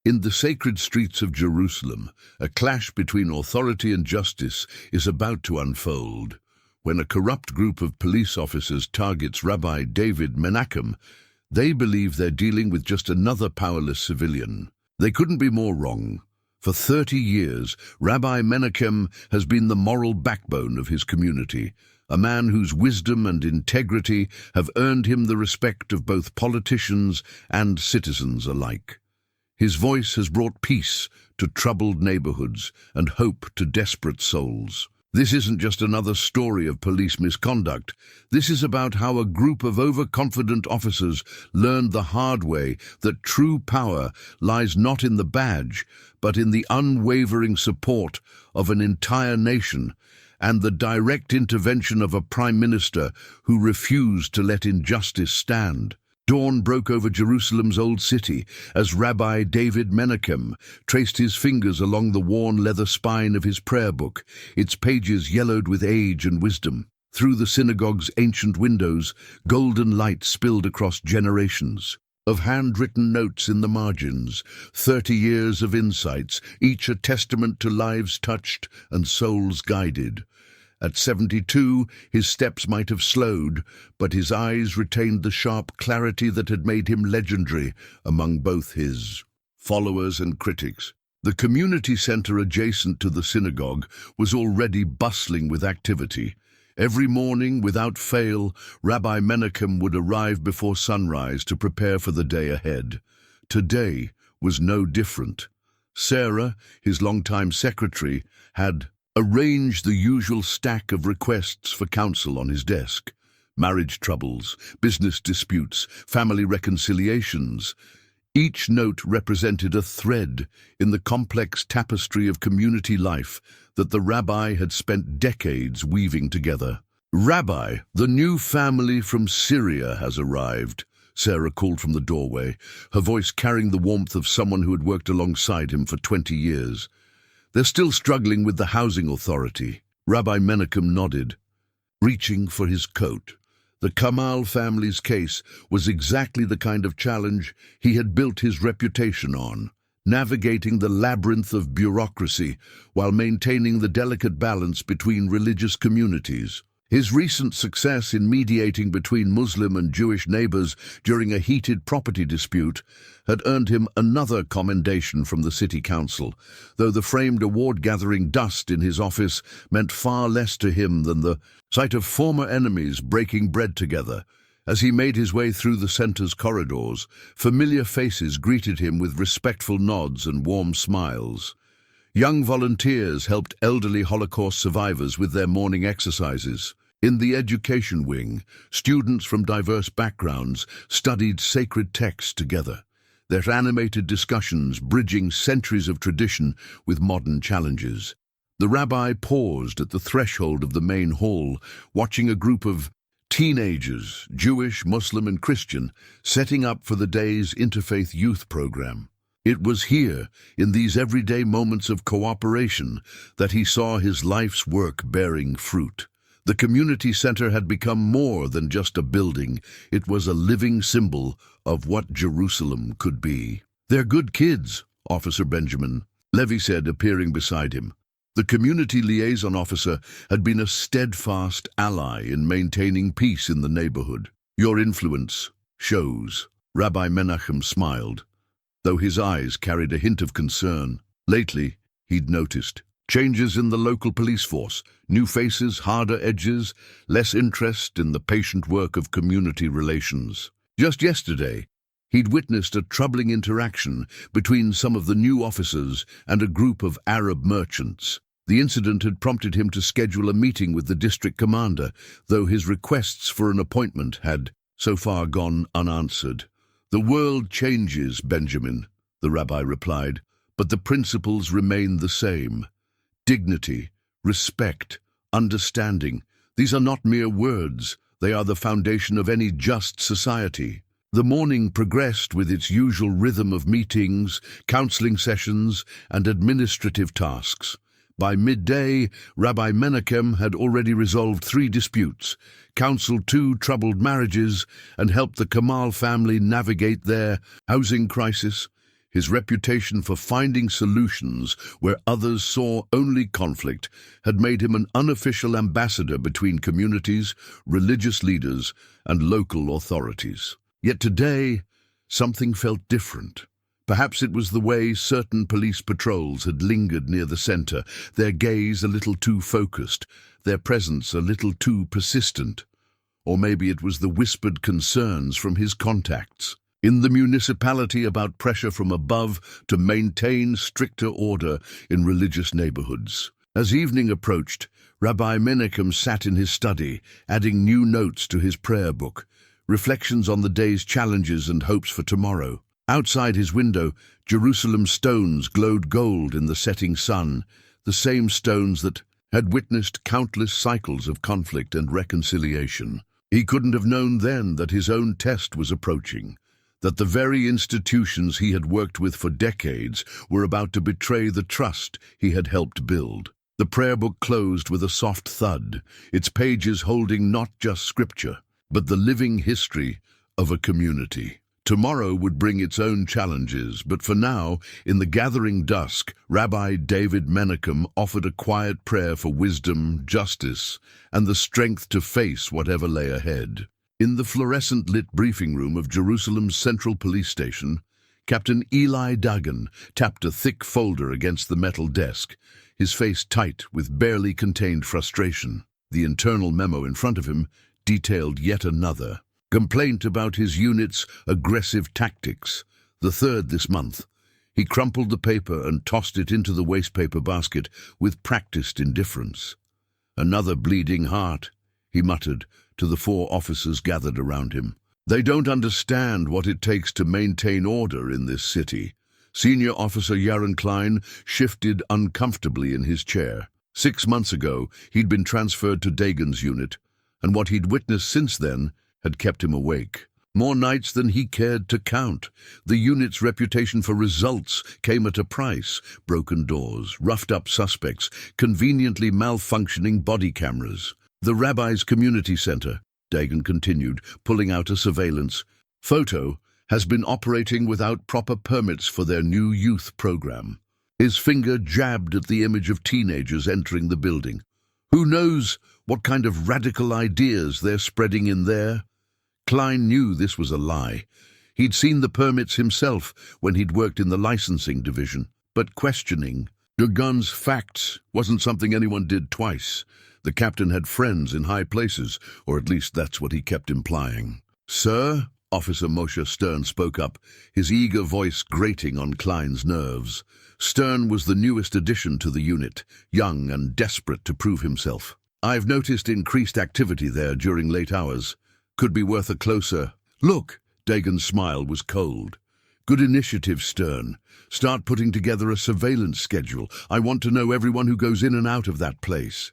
In the sacred streets of Jerusalem, a clash between authority and justice is about to unfold. When a corrupt group of police officers targets Rabbi David Menachem, they believe they're dealing with just another powerless civilian. They couldn't be more wrong. For 30 years, Rabbi Menachem has been the moral backbone of his community, a man whose wisdom and integrity have earned him the respect of both politicians and citizens alike. His voice has brought peace to troubled neighborhoods and hope to desperate souls. This isn't just another story of police misconduct. This is about how a group of overconfident officers learned the hard way that true power lies not in the badge, but in the unwavering support of an entire nation and the direct intervention of a prime minister who refused to let injustice stand. Dawn broke over Jerusalem's old city as Rabbi David Menachem traced his fingers along the worn leather spine of his prayer book, its pages yellowed with age and wisdom. Through the synagogue's ancient windows, golden light spilled across generations of handwritten notes in the margins, 30 years of insights, each a testament to lives touched and souls guided. At 72, his steps might have slowed, but his eyes retained the sharp clarity that had made him legendary among both his followers and critics. The community center adjacent to the synagogue was already bustling with activity. Every morning, without fail, Rabbi Menachem would arrive before sunrise to prepare for the day ahead. Today was no different. Sarah, his longtime secretary, had arranged the usual stack of requests for counsel on his desk. Marriage troubles, business disputes, family reconciliations. Each note represented a thread in the complex tapestry of community life that the rabbi had spent decades weaving together. "Rabbi, the new family from Syria has arrived," Sarah called from the doorway, her voice carrying the warmth of someone who had worked alongside him for 20 years. "They're still struggling with the housing authority." Rabbi Menachem nodded, reaching for his coat. The Kamal family's case was exactly the kind of challenge he had built his reputation on, navigating the labyrinth of bureaucracy while maintaining the delicate balance between religious communities. His recent success in mediating between Muslim and Jewish neighbors during a heated property dispute had earned him another commendation from the city council, though the framed award-gathering dust in his office meant far less to him than the sight of former enemies breaking bread together. As he made his way through the center's corridors, familiar faces greeted him with respectful nods and warm smiles. Young volunteers helped elderly Holocaust survivors with their morning exercises. In the education wing, students from diverse backgrounds studied sacred texts together, their animated discussions bridging centuries of tradition with modern challenges. The rabbi paused at the threshold of the main hall, watching a group of teenagers, Jewish, Muslim, and Christian, setting up for the day's interfaith youth program. It was here, in these everyday moments of cooperation, that he saw his life's work bearing fruit. The community center had become more than just a building. It was a living symbol of what Jerusalem could be. "They're good kids," Officer Benjamin Levy said, appearing beside him. The community liaison officer had been a steadfast ally in maintaining peace in the neighborhood. "Your influence shows," Rabbi Menachem smiled, though his eyes carried a hint of concern. Lately, he'd noticed changes in the local police force, new faces, harder edges, less interest in the patient work of community relations. Just yesterday, he'd witnessed a troubling interaction between some of the new officers and a group of Arab merchants. The incident had prompted him to schedule a meeting with the district commander, though his requests for an appointment had so far gone unanswered. "The world changes, Benjamin," the rabbi replied, "but the principles remain the same. Dignity, respect, understanding. These are not mere words. They are the foundation of any just society." The morning progressed with its usual rhythm of meetings, counseling sessions, and administrative tasks. By midday, Rabbi Menachem had already resolved 3 disputes, counseled 2 troubled marriages, and helped the Kamal family navigate their housing crisis. His reputation for finding solutions where others saw only conflict had made him an unofficial ambassador between communities, religious leaders, and local authorities. Yet today, something felt different. Perhaps it was the way certain police patrols had lingered near the center, their gaze a little too focused, their presence a little too persistent. Or maybe it was the whispered concerns from his contacts in the municipality about pressure from above to maintain stricter order in religious neighborhoods. As evening approached, Rabbi Menachem sat in his study, adding new notes to his prayer book, reflections on the day's challenges and hopes for tomorrow. Outside his window, Jerusalem's stones glowed gold in the setting sun, the same stones that had witnessed countless cycles of conflict and reconciliation. He couldn't have known then that his own test was approaching, that the very institutions he had worked with for decades were about to betray the trust he had helped build. The prayer book closed with a soft thud, its pages holding not just scripture, but the living history of a community. Tomorrow would bring its own challenges, but for now, in the gathering dusk, Rabbi David Menachem offered a quiet prayer for wisdom, justice, and the strength to face whatever lay ahead. In the fluorescent-lit briefing room of Jerusalem's Central Police Station, Captain Eli Dagan tapped a thick folder against the metal desk, his face tight with barely contained frustration. The internal memo in front of him detailed yet another complaint about his unit's aggressive tactics, the third this month. He crumpled the paper and tossed it into the wastepaper basket with practiced indifference. "Another bleeding heart," he muttered to the 4 officers gathered around him. "They don't understand what it takes to maintain order in this city." Senior Officer Yaron Klein shifted uncomfortably in his chair. 6 months ago, he'd been transferred to Dagan's unit, and what he'd witnessed since then had kept him awake. More nights than he cared to count. The unit's reputation for results came at a price: broken doors, roughed-up suspects, conveniently malfunctioning body cameras. "The Rabbi's Community Center," Dagan continued, pulling out a surveillance photo, "has been operating without proper permits for their new youth program." His finger jabbed at the image of teenagers entering the building. "Who knows what kind of radical ideas they're spreading in there?" Klein knew this was a lie. He'd seen the permits himself when he'd worked in the licensing division. But questioning Dagan's facts wasn't something anyone did twice. The captain had friends in high places, or at least that's what he kept implying. "Sir?" Officer Moshe Stern spoke up, his eager voice grating on Klein's nerves. Stern was the newest addition to the unit, young and desperate to prove himself. "I've noticed increased activity there during late hours. Could be worth a closer look." Dagan's smile was cold. "Good initiative, Stern. Start putting together a surveillance schedule. I want to know everyone who goes in and out of that place."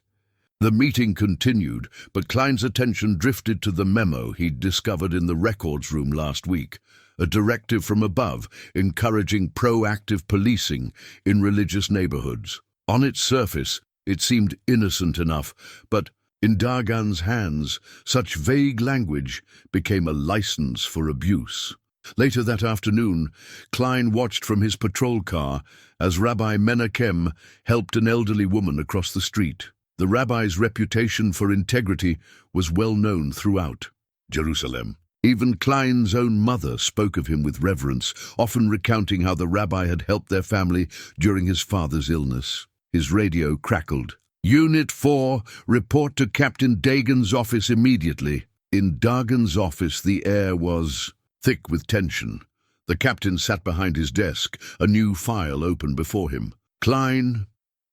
The meeting continued, but Klein's attention drifted to the memo he'd discovered in the records room last week, a directive from above encouraging proactive policing in religious neighborhoods. On its surface, it seemed innocent enough, but in Dagan's hands, such vague language became a license for abuse. Later that afternoon, Klein watched from his patrol car as Rabbi Menachem helped an elderly woman across the street. The rabbi's reputation for integrity was well known throughout Jerusalem. Even Klein's own mother spoke of him with reverence, often recounting how the rabbi had helped their family during his father's illness. His radio crackled. "Unit 4, report to Captain Dagan's office immediately." In Dagan's office, the air was thick with tension. The captain sat behind his desk, a new file open before him. "Klein,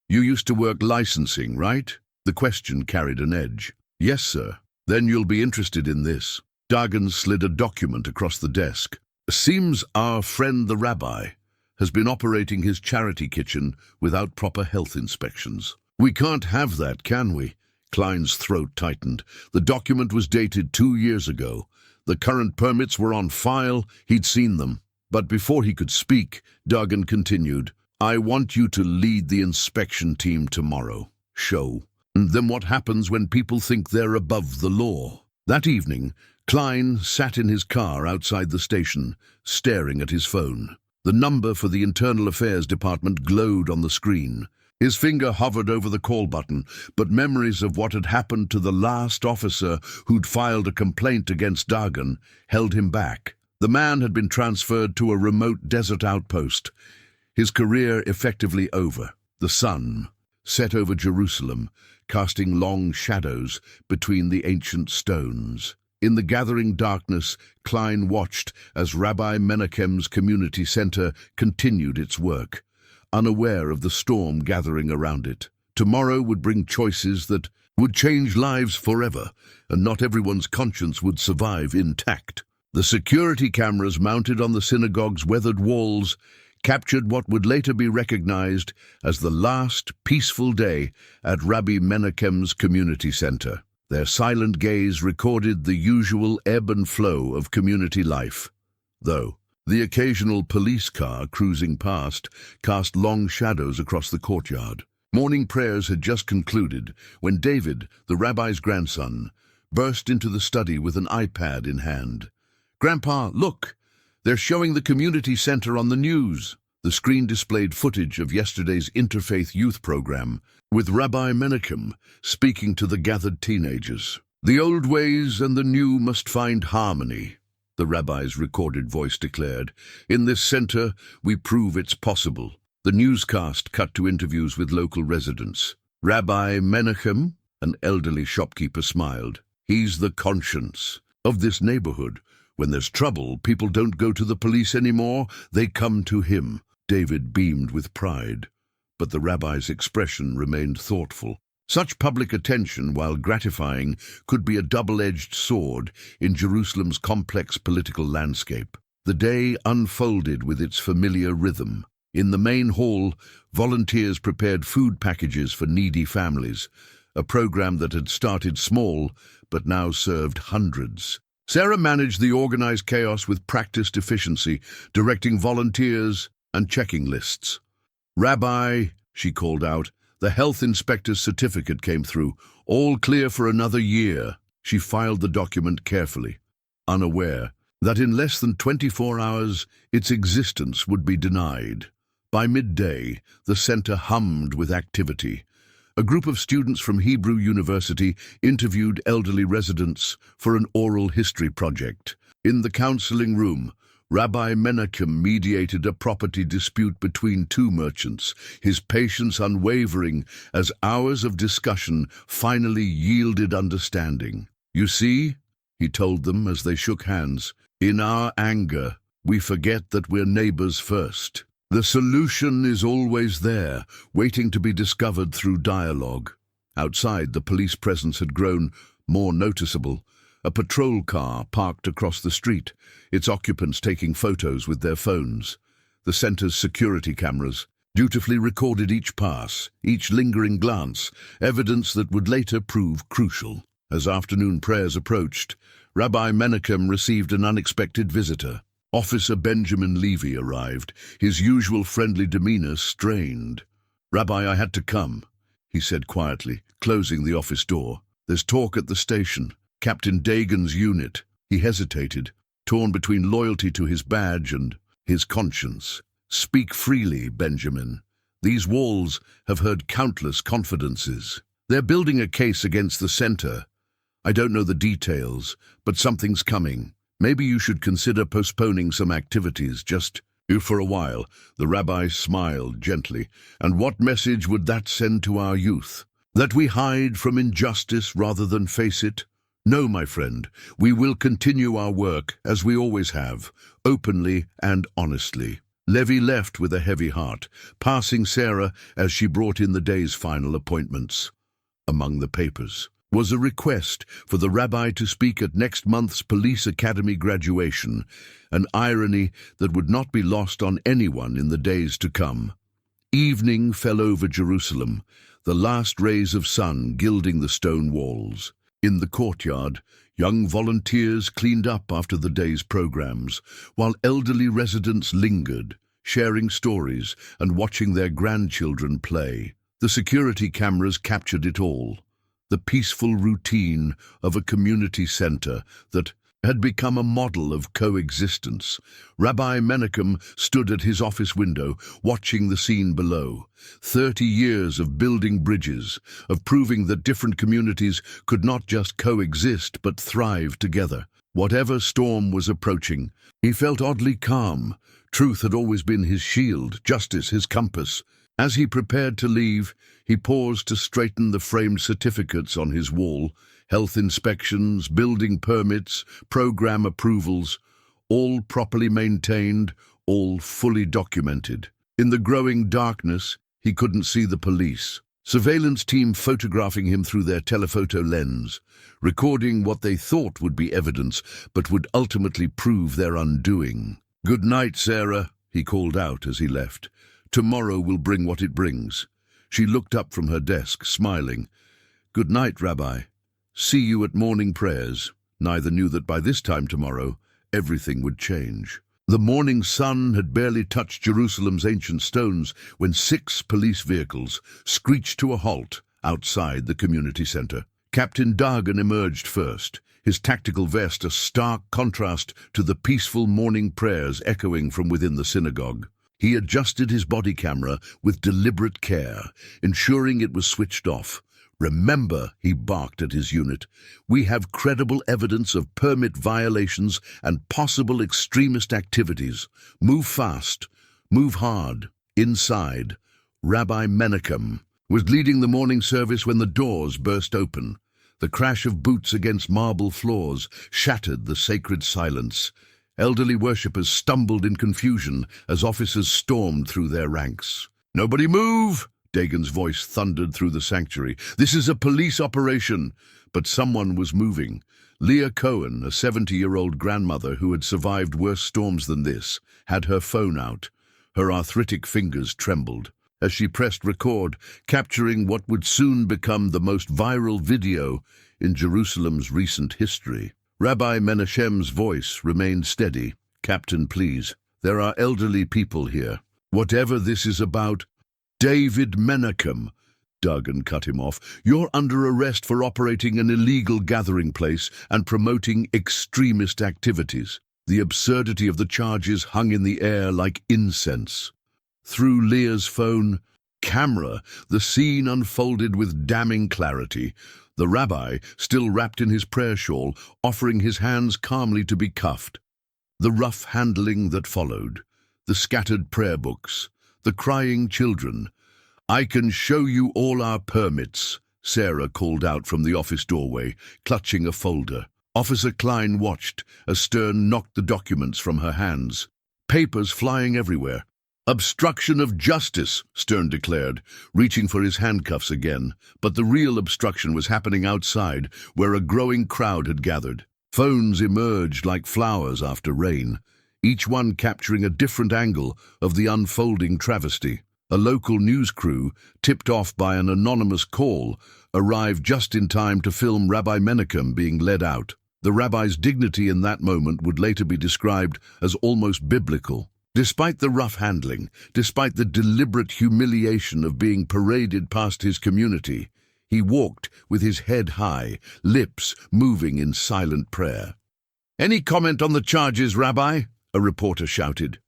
you used to work licensing, right?" The question carried an edge. "Yes, sir." "Then you'll be interested in this." Dagan slid a document across the desk. "Seems our friend the rabbi has been operating his charity kitchen without proper health inspections." "We can't have that, can we?" Klein's throat tightened. The document was dated 2 years ago. The current permits were on file, he'd seen them. But before he could speak, Dagan continued, "I want you to lead the inspection team tomorrow. Show. And then what happens when people think they're above the law?" That evening, Klein sat in his car outside the station, staring at his phone. The number for the Internal Affairs Department glowed on the screen. His finger hovered over the call button, but memories of what had happened to the last officer who'd filed a complaint against Dagon held him back. The man had been transferred to a remote desert outpost, his career effectively over. The sun set over Jerusalem, casting long shadows between the ancient stones. In the gathering darkness, Klein watched as Rabbi Menachem's community center continued its work, unaware of the storm gathering around it. Tomorrow would bring choices that would change lives forever, and not everyone's conscience would survive intact. The security cameras mounted on the synagogue's weathered walls captured what would later be recognized as the last peaceful day at Rabbi Menachem's community center. Their silent gaze recorded the usual ebb and flow of community life, though the occasional police car cruising past cast long shadows across the courtyard. Morning prayers had just concluded when David, the rabbi's grandson, burst into the study with an iPad in hand. "Grandpa, look! They're showing the community center on the news." The screen displayed footage of yesterday's interfaith youth program, with Rabbi Menachem speaking to the gathered teenagers. "The old ways and the new must find harmony," the rabbi's recorded voice declared. "In this center, we prove it's possible." The newscast cut to interviews with local residents. Rabbi Menachem, an elderly shopkeeper, smiled. "He's the conscience of this neighborhood. When there's trouble, people don't go to the police anymore, they come to him." David beamed with pride, but the rabbi's expression remained thoughtful. Such public attention, while gratifying, could be a double-edged sword in Jerusalem's complex political landscape. The day unfolded with its familiar rhythm. In the main hall, volunteers prepared food packages for needy families, a program that had started small but now served hundreds. Sarah managed the organized chaos with practiced efficiency, directing volunteers and checking lists. "Rabbi," she called out, "the health inspector's certificate came through. All clear for another year." She filed the document carefully, unaware that in less than 24 hours its existence would be denied. By midday, the center hummed with activity. A group of students from Hebrew University interviewed elderly residents for an oral history project. In the counseling room, Rabbi Menachem mediated a property dispute between two merchants, his patience unwavering as hours of discussion finally yielded understanding. "You see," he told them as they shook hands, "in our anger, we forget that we're neighbors first. The solution is always there, waiting to be discovered through dialogue." Outside, the police presence had grown more noticeable. A patrol car parked across the street, its occupants taking photos with their phones. The center's security cameras dutifully recorded each pass, each lingering glance, evidence that would later prove crucial. As afternoon prayers approached, Rabbi Menachem received an unexpected visitor. Officer Benjamin Levy arrived, his usual friendly demeanor strained. "Rabbi, I had to come," he said quietly, closing the office door. "There's talk at the station. Captain Dagon's unit." He hesitated, torn between loyalty to his badge and his conscience. "Speak freely, Benjamin. These walls have heard countless confidences. They're building a case against the center. I don't know the details, but something's coming. Maybe you should consider postponing some activities, just for a while." The rabbi smiled gently. "And what message would that send to our youth? That we hide from injustice rather than face it? No, my friend, we will continue our work, as we always have, openly and honestly." Levy left with a heavy heart, passing Sarah as she brought in the day's final appointments. Among the papers was a request for the rabbi to speak at next month's Police Academy graduation, an irony that would not be lost on anyone in the days to come. Evening fell over Jerusalem, the last rays of sun gilding the stone walls. In the courtyard, young volunteers cleaned up after the day's programs, while elderly residents lingered, sharing stories and watching their grandchildren play. The security cameras captured it all, the peaceful routine of a community center that had become a model of coexistence. Rabbi Menachem stood at his office window, watching the scene below. 30 years of building bridges, of proving that different communities could not just coexist but thrive together. Whatever storm was approaching, he felt oddly calm. Truth had always been his shield, justice his compass. As he prepared to leave, he paused to straighten the framed certificates on his wall. Health inspections, building permits, program approvals, all properly maintained, all fully documented. In the growing darkness, he couldn't see the police. Surveillance team photographing him through their telephoto lens, recording what they thought would be evidence, but would ultimately prove their undoing. "Good night, Sarah," he called out as he left. "Tomorrow will bring what it brings." She looked up from her desk, smiling. "Good night, Rabbi. See you at morning prayers." Neither knew that by this time tomorrow, everything would change. The morning sun had barely touched Jerusalem's ancient stones when 6 police vehicles screeched to a halt outside the community center. Captain Dagen emerged first, his tactical vest a stark contrast to the peaceful morning prayers echoing from within the synagogue. He adjusted his body camera with deliberate care, ensuring it was switched off. "Remember," he barked at his unit, "we have credible evidence of permit violations and possible extremist activities. Move fast, move hard." Inside, Rabbi Menachem was leading the morning service when the doors burst open. The crash of boots against marble floors shattered the sacred silence. Elderly worshippers stumbled in confusion as officers stormed through their ranks. "Nobody move!" Dagon's voice thundered through the sanctuary. "This is a police operation." But someone was moving. Leah Cohen, a 70-year-old grandmother who had survived worse storms than this, had her phone out. Her arthritic fingers trembled as she pressed record, capturing what would soon become the most viral video in Jerusalem's recent history. Rabbi Menachem's voice remained steady. "Captain, please. There are elderly people here. Whatever this is about—" "David Menachem," Dagen cut him off, "you're under arrest for operating an illegal gathering place and promoting extremist activities." The absurdity of the charges hung in the air like incense. Through Leah's phone camera, the scene unfolded with damning clarity. The rabbi, still wrapped in his prayer shawl, offering his hands calmly to be cuffed. The rough handling that followed, the scattered prayer books, the crying children. "I can show you all our permits," Sarah called out from the office doorway, clutching a folder. Officer Klein watched as Stern knocked the documents from her hands. Papers flying everywhere. "Obstruction of justice," Stern declared, reaching for his handcuffs again. But the real obstruction was happening outside, where a growing crowd had gathered. Phones emerged like flowers after rain, each one capturing a different angle of the unfolding travesty. A local news crew, tipped off by an anonymous call, arrived just in time to film Rabbi Menachem being led out. The rabbi's dignity in that moment would later be described as almost biblical. Despite the rough handling, despite the deliberate humiliation of being paraded past his community, he walked with his head high, lips moving in silent prayer. "Any comment on the charges, Rabbi?" a reporter shouted.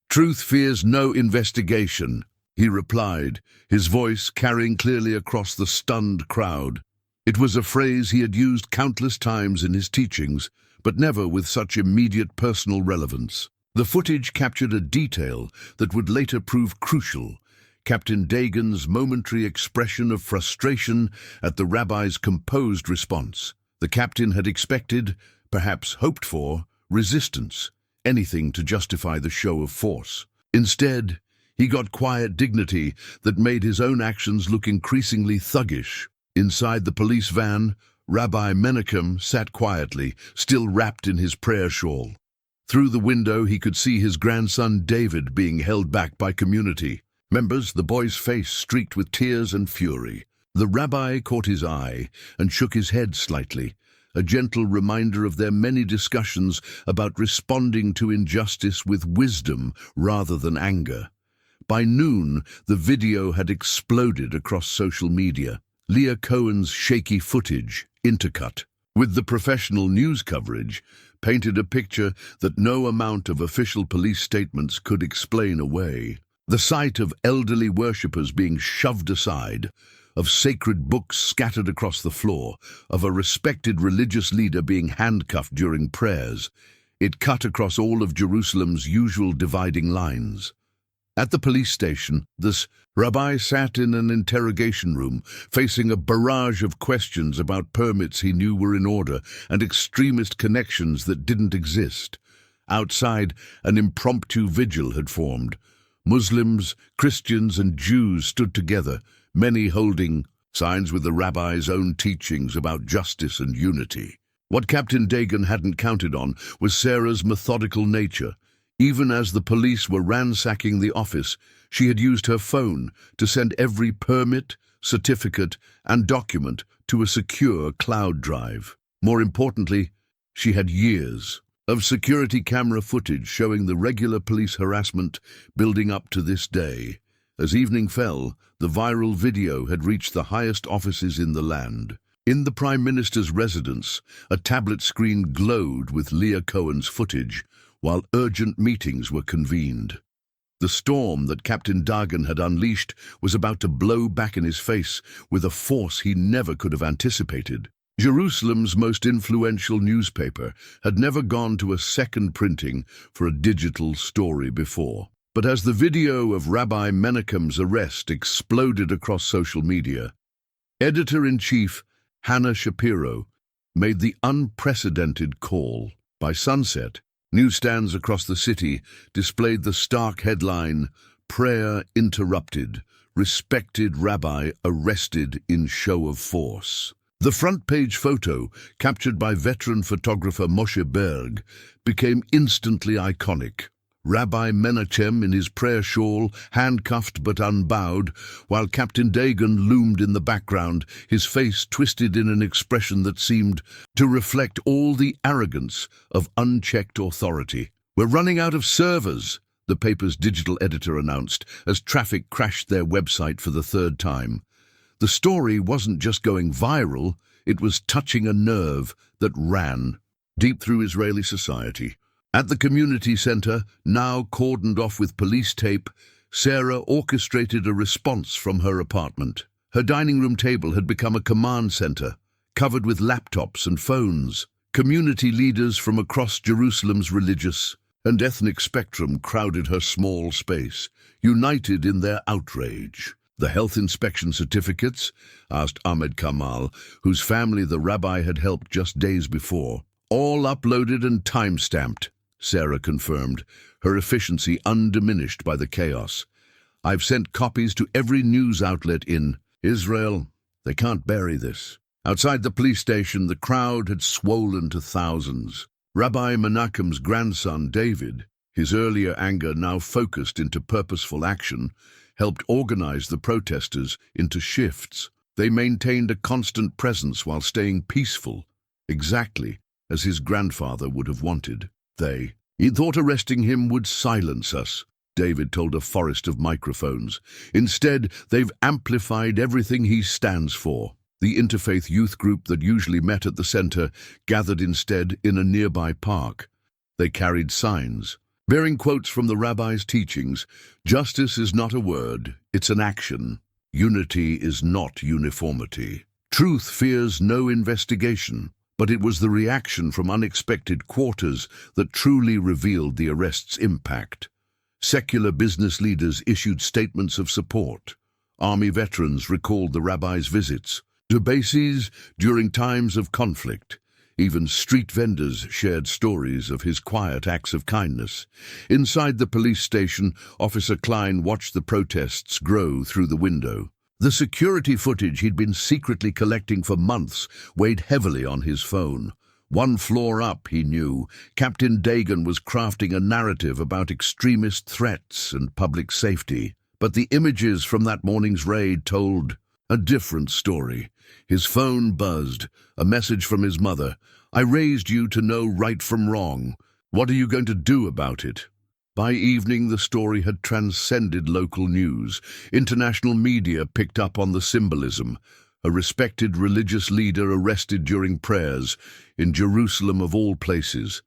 "Truth fears no investigation," he replied, his voice carrying clearly across the stunned crowd. It was a phrase he had used countless times in his teachings, but never with such immediate personal relevance. The footage captured a detail that would later prove crucial: Captain Dagen's momentary expression of frustration at the rabbi's composed response. The captain had expected, perhaps hoped for, resistance, anything to justify the show of force. Instead, he got quiet dignity that made his own actions look increasingly thuggish. Inside the police van, Rabbi Menachem sat quietly, still wrapped in his prayer shawl. Through the window, he could see his grandson David being held back by community members, the boy's face streaked with tears and fury. The rabbi caught his eye and shook his head slightly, a gentle reminder of their many discussions about responding to injustice with wisdom rather than anger. By noon, the video had exploded across social media. Leah Cohen's shaky footage, intercut, with the professional news coverage, painted a picture that no amount of official police statements could explain away. The sight of elderly worshippers being shoved aside, of sacred books scattered across the floor, of a respected religious leader being handcuffed during prayers, it cut across all of Jerusalem's usual dividing lines. At the police station, this rabbi sat in an interrogation room, facing a barrage of questions about permits he knew were in order and extremist connections that didn't exist. Outside, an impromptu vigil had formed. Muslims, Christians, and Jews stood together, many holding signs with the rabbi's own teachings about justice and unity. What Captain Dagon hadn't counted on was Sarah's methodical nature. Even as the police were ransacking the office, she had used her phone to send every permit, certificate, and document to a secure cloud drive. More importantly, she had years of security camera footage showing the regular police harassment building up to this day. As evening fell, the viral video had reached the highest offices in the land. In the Prime Minister's residence, a tablet screen glowed with Leah Cohen's footage, while urgent meetings were convened. The storm that Captain Dagon had unleashed was about to blow back in his face with a force he never could have anticipated. Jerusalem's most influential newspaper had never gone to a second printing for a digital story before. But as the video of Rabbi Menachem's arrest exploded across social media, Editor-in-Chief Hannah Shapiro made the unprecedented call. By sunset, newsstands across the city displayed the stark headline, "Prayer Interrupted, Respected Rabbi Arrested in Show of Force." The front-page photo, captured by veteran photographer Moshe Berg, became instantly iconic. Rabbi Menachem in his prayer shawl, handcuffed but unbowed, while Captain Dagon loomed in the background, his face twisted in an expression that seemed to reflect all the arrogance of unchecked authority. "We're running out of servers," the paper's digital editor announced as traffic crashed their website for the third time. The story wasn't just going viral, it was touching a nerve that ran deep through Israeli society. At the community center, now cordoned off with police tape, Sarah orchestrated a response from her apartment. Her dining room table had become a command center, covered with laptops and phones. Community leaders from across Jerusalem's religious and ethnic spectrum crowded her small space, united in their outrage. The health inspection certificates, asked Ahmed Kamal, whose family the rabbi had helped just days before. "All uploaded and time-stamped," Sarah confirmed, her efficiency undiminished by the chaos. "I've sent copies to every news outlet in Israel. They can't bury this." Outside the police station, the crowd had swollen to thousands. Rabbi Menachem's grandson, David, his earlier anger now focused into purposeful action, helped organize the protesters into shifts. They maintained a constant presence while staying peaceful, exactly as his grandfather would have wanted. He thought arresting him would silence us," David told a forest of microphones. "Instead, they've amplified everything he stands for." The interfaith youth group that usually met at the center gathered instead in a nearby park. They carried signs, bearing quotes from the rabbi's teachings. "Justice is not a word, it's an action. Unity is not uniformity. Truth fears no investigation." But it was the reaction from unexpected quarters that truly revealed the arrest's impact. Secular business leaders issued statements of support. Army veterans recalled the rabbi's visits to bases during times of conflict. Even street vendors shared stories of his quiet acts of kindness. Inside the police station, Officer Klein watched the protests grow through the window. The security footage he'd been secretly collecting for months weighed heavily on his phone. One floor up, he knew, Captain Dagon was crafting a narrative about extremist threats and public safety. But the images from that morning's raid told a different story. His phone buzzed, a message from his mother. "I raised you to know right from wrong. What are you going to do about it?" By evening, the story had transcended local news. International media picked up on the symbolism. a respected religious leader arrested during prayers in Jerusalem of all places.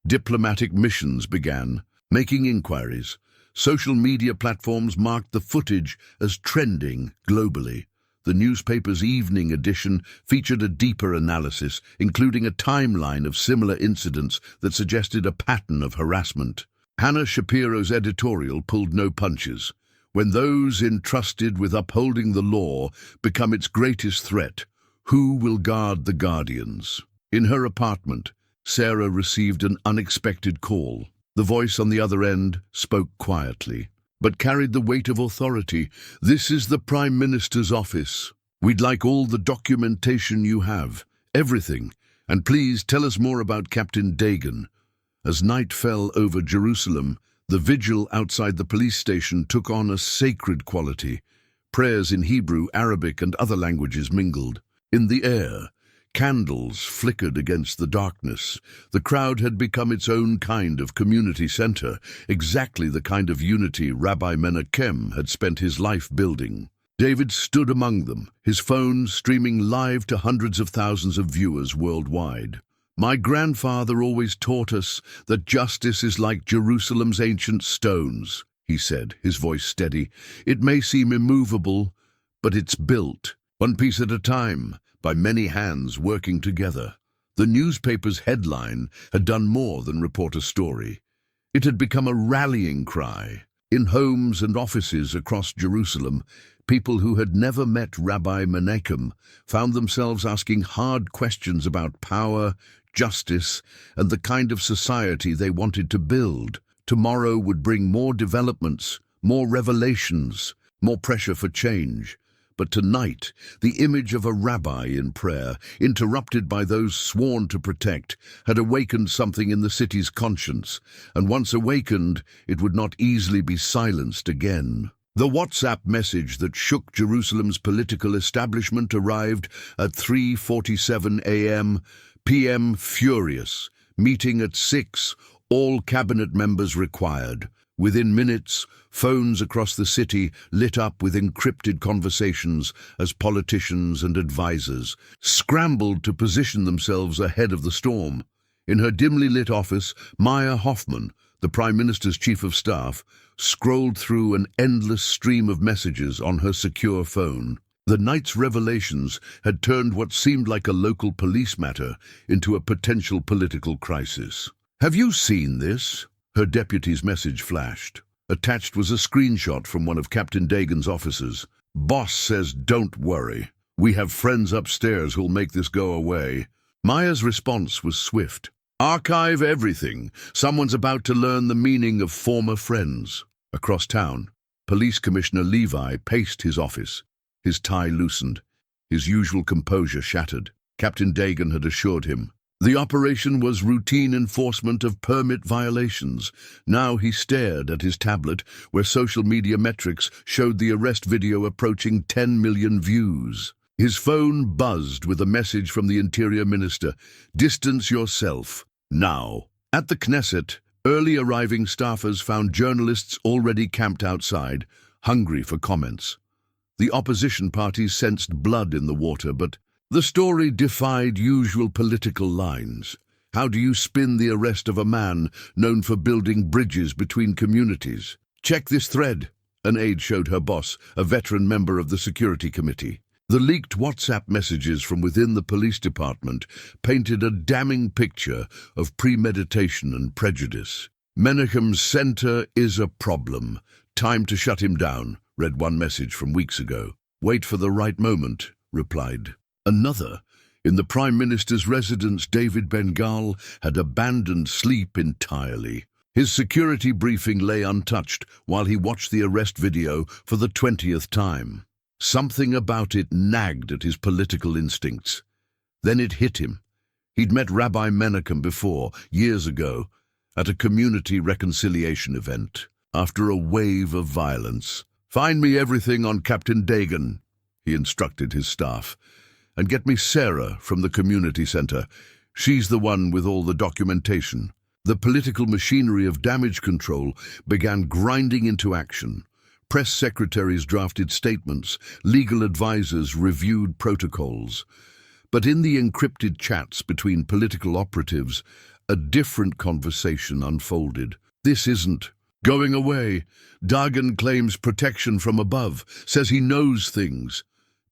Diplomatic missions began, making inquiries. Social media platforms marked the footage as trending globally. The newspaper's evening edition featured a deeper analysis, including a timeline of similar incidents that suggested a pattern of harassment. Hannah Shapiro's editorial pulled no punches. When those entrusted with upholding the law become its greatest threat, who will guard the guardians? In her apartment, Sarah received an unexpected call. The voice on the other end spoke quietly, but carried the weight of authority. "This is the Prime Minister's office. We'd like all the documentation you have, everything, and please tell us more about Captain Dagan." As night fell over Jerusalem, the vigil outside the police station took on a sacred quality. Prayers in Hebrew, Arabic, and other languages mingled. In the air, candles flickered against the darkness. The crowd had become its own kind of community center, exactly the kind of unity Rabbi Menachem had spent his life building. David stood among them, his phone streaming live to hundreds of thousands of viewers worldwide. "My grandfather always taught us that justice is like Jerusalem's ancient stones," he said, his voice steady. "It may seem immovable, but it's built, one piece at a time, by many hands working together." The newspaper's headline had done more than report a story. It had become a rallying cry. In homes and offices across Jerusalem, people who had never met Rabbi Menachem found themselves asking hard questions about power, justice, and the kind of society they wanted to build. Tomorrow would bring more developments, more revelations, more pressure for change. But tonight, the image of a rabbi in prayer, interrupted by those sworn to protect, had awakened something in the city's conscience, and once awakened, it would not easily be silenced again. The WhatsApp message that shook Jerusalem's political establishment arrived at 3:47 a.m. p.m. Furious. Meeting at 6, all cabinet members required. Within minutes, phones across the city lit up with encrypted conversations as politicians and advisors scrambled to position themselves ahead of the storm. In her dimly lit office, Maya Hoffman, the Prime Minister's chief of staff, scrolled through an endless stream of messages on her secure phone. The night's revelations had turned what seemed like a local police matter into a potential political crisis. "Have you seen this?" Her deputy's message flashed. Attached was a screenshot from one of Captain Dagan's officers. "Boss says don't worry. We have friends upstairs who'll make this go away." Maya's response was swift. "Archive everything. Someone's about to learn the meaning of former friends." Across town, Police Commissioner Levi paced his office. His tie loosened, his usual composure shattered. Captain Dagan had assured him the operation was routine enforcement of permit violations. Now he stared at his tablet, where social media metrics showed the arrest video approaching 10 million views. His phone buzzed with a message from the Interior Minister: "Distance yourself, now." At the Knesset, early arriving staffers found journalists already camped outside, hungry for comments. The opposition parties sensed blood in the water, but the story defied usual political lines. How do you spin the arrest of a man known for building bridges between communities? "Check this thread," an aide showed her boss, a veteran member of the security committee. The leaked WhatsApp messages from within the police department painted a damning picture of premeditation and prejudice. "Menachem's center is a problem. Time to shut him down," read one message from weeks ago. "Wait for the right moment," replied another. In the Prime Minister's residence, David Ben-Gal had abandoned sleep entirely. His security briefing lay untouched while he watched the arrest video for the 20th time. Something about it nagged at his political instincts. Then it hit him. He'd met Rabbi Menachem before, years ago, at a community reconciliation event. After a wave of violence, "Find me everything on Captain Dagan," he instructed his staff. "And get me Sarah from the community center. She's the one with all the documentation." The political machinery of damage control began grinding into action. Press secretaries drafted statements, legal advisors reviewed protocols. But in the encrypted chats between political operatives, a different conversation unfolded. This isn't going away. Dagan claims protection from above, says he knows things.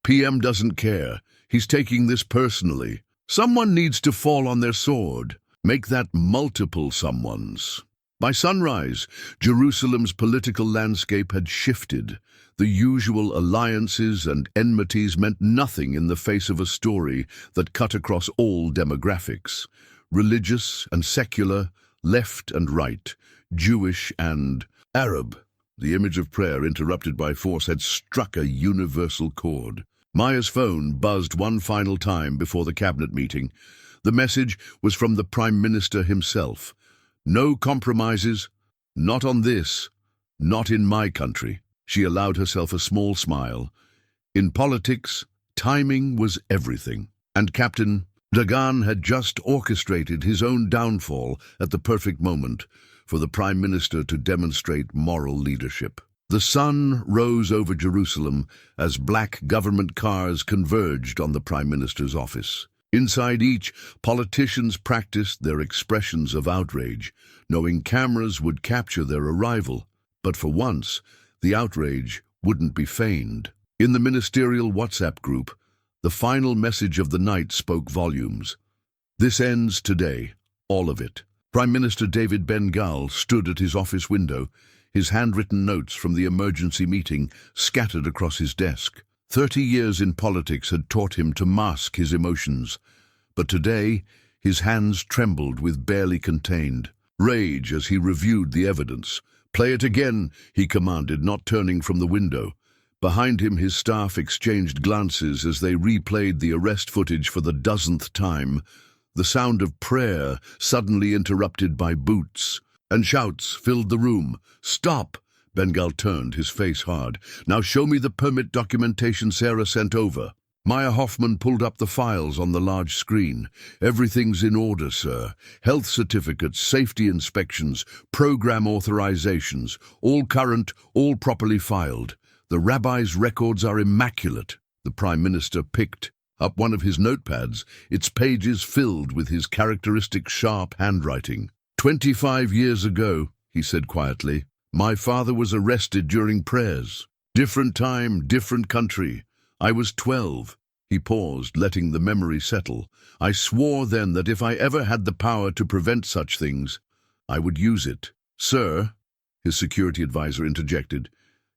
PM doesn't care. He's taking this personally. Someone needs to fall on their sword. Make that multiple someones. By sunrise, Jerusalem's political landscape had shifted. The usual alliances and enmities meant nothing in the face of a story that cut across all demographics. Religious and secular, left and right, Jewish and Arab. The image of prayer interrupted by force had struck a universal chord. Maya's phone buzzed one final time before the cabinet meeting. The message was from the Prime Minister himself. No compromises, not on this, not in my country. She allowed herself a small smile. In politics, timing was everything. And Captain Dagan had just orchestrated his own downfall at the perfect moment for the Prime Minister to demonstrate moral leadership. The sun rose over Jerusalem as black government cars converged on the Prime Minister's office. Inside each, politicians practiced their expressions of outrage, knowing cameras would capture their arrival. But for once, the outrage wouldn't be feigned. In the ministerial WhatsApp group, the final message of the night spoke volumes. This ends today, all of it. Prime Minister David Menachem stood at his office window, his handwritten notes from the emergency meeting scattered across his desk. 30 years in politics had taught him to mask his emotions, but today his hands trembled with barely contained rage as he reviewed the evidence. "Play it again," he commanded, not turning from the window. Behind him, his staff exchanged glances as they replayed the arrest footage for the dozenth time. The sound of prayer suddenly interrupted by boots, and shouts filled the room. "Stop!" Menachem turned, his face hard. "Now show me the permit documentation Sarah sent over." Maya Hoffman pulled up the files on the large screen. "Everything's in order, sir. Health certificates, safety inspections, program authorizations, all current, all properly filed. The rabbi's records are immaculate." The Prime Minister picked up one of his notepads, its pages filled with his characteristic sharp handwriting. 25 years ago," he said quietly, "my father was arrested during prayers. Different time, different country. I was 12. He paused, letting the memory settle. "I swore then that if I ever had the power to prevent such things, I would use it." "Sir," his security advisor interjected,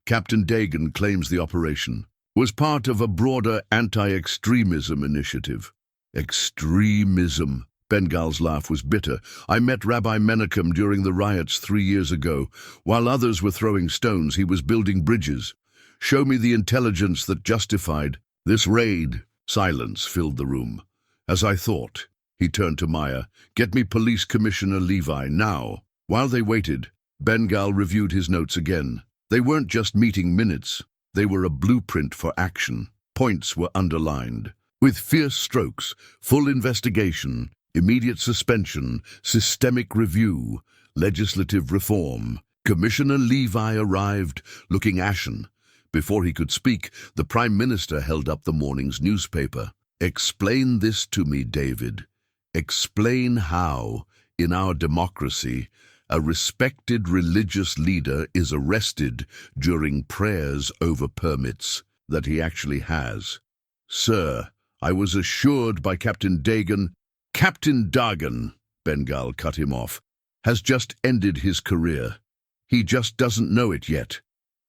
"Captain Dagan claims the operation was part of a broader anti-extremism initiative." "Extremism." Menachem's laugh was bitter. "I met Rabbi Menachem during the riots 3 years ago. While others were throwing stones, he was building bridges. Show me the intelligence that justified this raid." Silence filled the room. "As I thought." He turned to Maya. "Get me Police Commissioner Levi, now." While they waited, Menachem reviewed his notes again. They weren't just meeting minutes. They were a blueprint for action. Points were underlined. With fierce strokes: full investigation, immediate suspension, systemic review, legislative reform. Commissioner Levi arrived, looking ashen. Before he could speak, the Prime Minister held up the morning's newspaper. "Explain this to me, David. Explain how, in our democracy, a respected religious leader is arrested during prayers over permits that he actually has." "Sir, I was assured by Captain Dagan—" "Captain Dagan," Menachem cut him off, "has just ended his career. He just doesn't know it yet.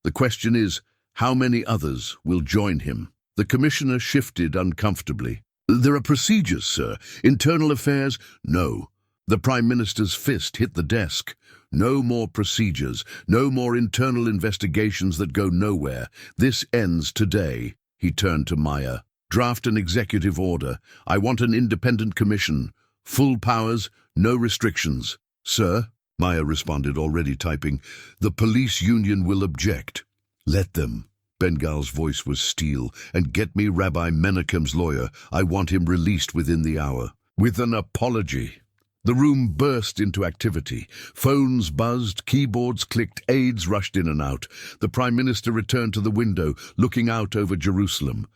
The question is, how many others will join him?" The commissioner shifted uncomfortably. "There are procedures, sir. Internal affairs—" "No." The Prime Minister's fist hit the desk. "No more procedures, no more internal investigations that go nowhere. This ends today." He turned to Maya. "Draft an executive order. I want an independent commission. Full powers, no restrictions." "Sir," Maya responded, already typing, "the police union will object." "Let them." Menachem's voice was steel. "And get me Rabbi Menachem's lawyer. I want him released within the hour." "With an apology." The room burst into activity. Phones buzzed, keyboards clicked, aides rushed in and out. The Prime Minister returned to the window, looking out over Jerusalem.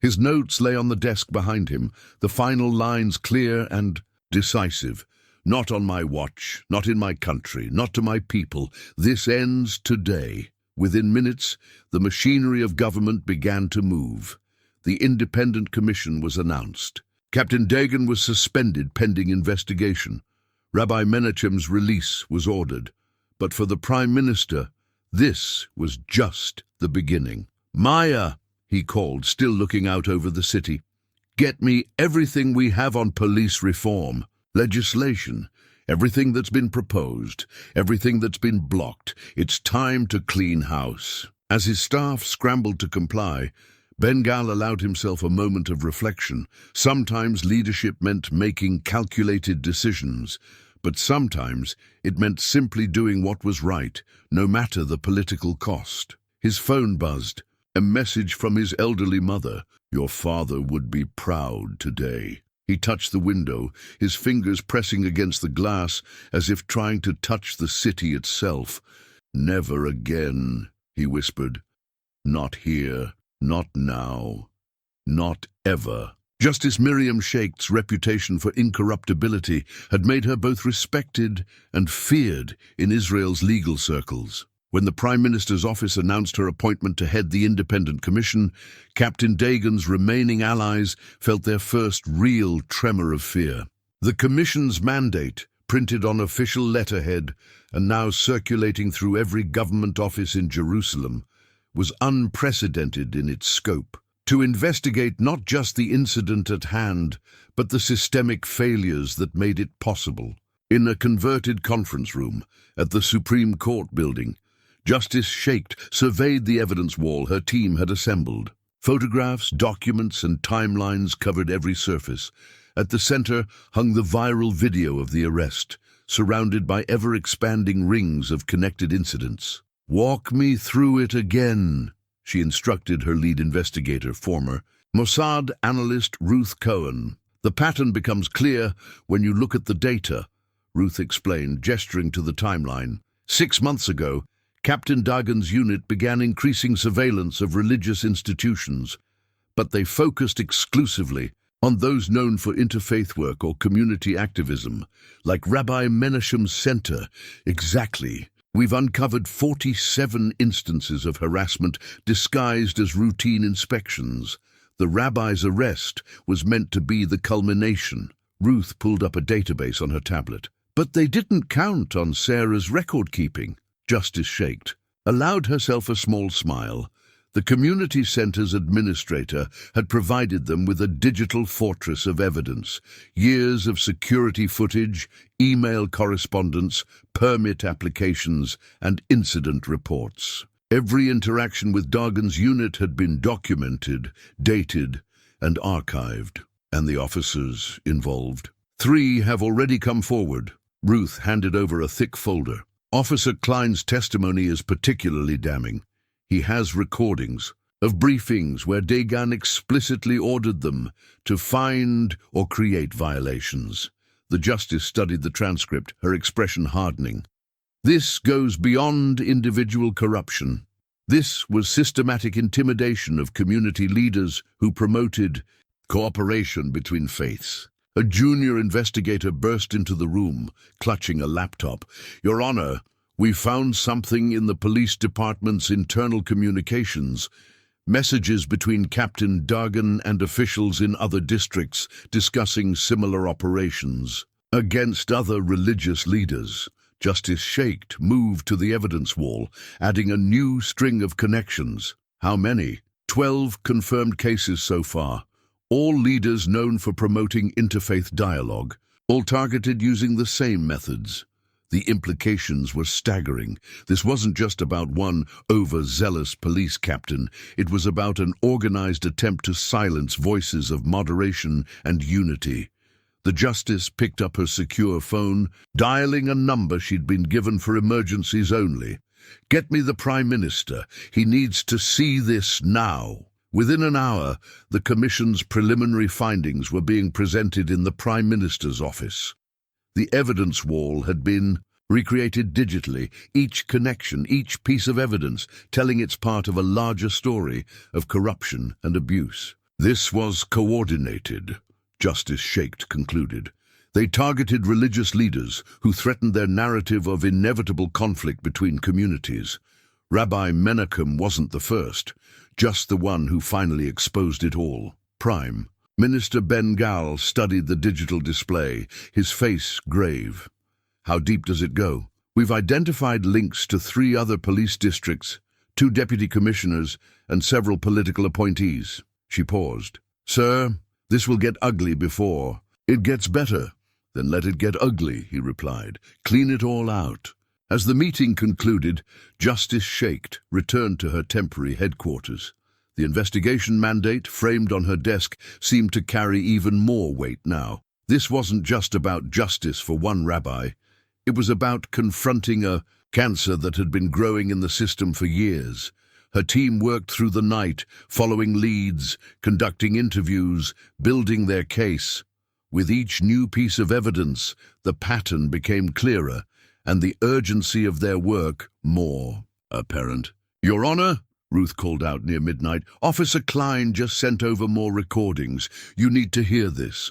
His notes lay on the desk behind him, the final lines clear and decisive. Not on my watch, not in my country, not to my people. This ends today. Within minutes, the machinery of government began to move. The independent commission was announced. Captain Dagan was suspended pending investigation. Rabbi Menachem's release was ordered. But for the Prime Minister, this was just the beginning. "Maya," he called, still looking out over the city. "Get me everything we have on police reform, legislation, everything that's been proposed, everything that's been blocked. It's time to clean house." As his staff scrambled to comply, Ben-Gal allowed himself a moment of reflection. Sometimes leadership meant making calculated decisions, but sometimes it meant simply doing what was right, no matter the political cost. His phone buzzed. A message from his elderly mother. "Your father would be proud today." He touched the window, his fingers pressing against the glass as if trying to touch the city itself. "Never again," he whispered. "Not here. Not now. Not ever." Justice Miriam Sheikh's reputation for incorruptibility had made her both respected and feared in Israel's legal circles. When the Prime Minister's office announced her appointment to head the independent commission, Captain Dagan's remaining allies felt their first real tremor of fear. The commission's mandate, printed on official letterhead and now circulating through every government office in Jerusalem, was unprecedented in its scope. To investigate not just the incident at hand, but the systemic failures that made it possible. In a converted conference room at the Supreme Court building, Justice Sheikh surveyed the evidence wall her team had assembled. Photographs, documents, and timelines covered every surface. At the center hung the viral video of the arrest, surrounded by ever-expanding rings of connected incidents. "Walk me through it again," she instructed her lead investigator, former Mossad analyst Ruth Cohen. "The pattern becomes clear when you look at the data," Ruth explained, gesturing to the timeline. 6 months ago, Captain Dagan's unit began increasing surveillance of religious institutions, but they focused exclusively on those known for interfaith work or community activism, like Rabbi Menachem's center. Exactly. We've uncovered 47 instances of harassment disguised as routine inspections. The rabbi's arrest was meant to be the culmination. Ruth pulled up a database on her tablet. But they didn't count on Sarah's record-keeping. Justice Sheikh allowed herself a small smile. The community center's administrator had provided them with a digital fortress of evidence, years of security footage, email correspondence, permit applications, and incident reports. Every interaction with Dagan's unit had been documented, dated, and archived. And the officers involved. 3 have already come forward. Ruth handed over a thick folder. Officer Klein's testimony is particularly damning. He has recordings of briefings where Dagan explicitly ordered them to find or create violations. The justice studied the transcript, her expression hardening. This goes beyond individual corruption. This was systematic intimidation of community leaders who promoted cooperation between faiths. A junior investigator burst into the room, clutching a laptop. "Your Honor, we found something in the police department's internal communications. Messages between Captain Dagan and officials in other districts discussing similar operations against other religious leaders." Justice Sheikh moved to the evidence wall, adding a new string of connections. How many? 12 confirmed cases so far. All leaders known for promoting interfaith dialogue, all targeted using the same methods. The implications were staggering. This wasn't just about one overzealous police captain. It was about an organized attempt to silence voices of moderation and unity. The justice picked up her secure phone, dialing a number she'd been given for emergencies only. "Get me the Prime Minister. He needs to see this now." Within an hour, the Commission's preliminary findings were being presented in the Prime Minister's office. The evidence wall had been recreated digitally, each connection, each piece of evidence, telling its part of a larger story of corruption and abuse. This was coordinated, Justice Shaked concluded. They targeted religious leaders who threatened their narrative of inevitable conflict between communities. Rabbi Menachem wasn't the first, just the one who finally exposed it all. Prime Minister Ben Gal studied the digital display, his face grave. How deep does it go? We've identified links to 3 other police districts, 2 deputy commissioners, and several political appointees. She paused. Sir, this will get ugly before it gets better. Then let it get ugly, he replied. Clean it all out. As the meeting concluded, Justice Shaked returned to her temporary headquarters. The investigation mandate framed on her desk seemed to carry even more weight now. This wasn't just about justice for one rabbi. It was about confronting a cancer that had been growing in the system for years. Her team worked through the night, following leads, conducting interviews, building their case. With each new piece of evidence, the pattern became clearer, and the urgency of their work more apparent. Your Honor, Ruth called out near midnight, Officer Klein just sent over more recordings. You need to hear this.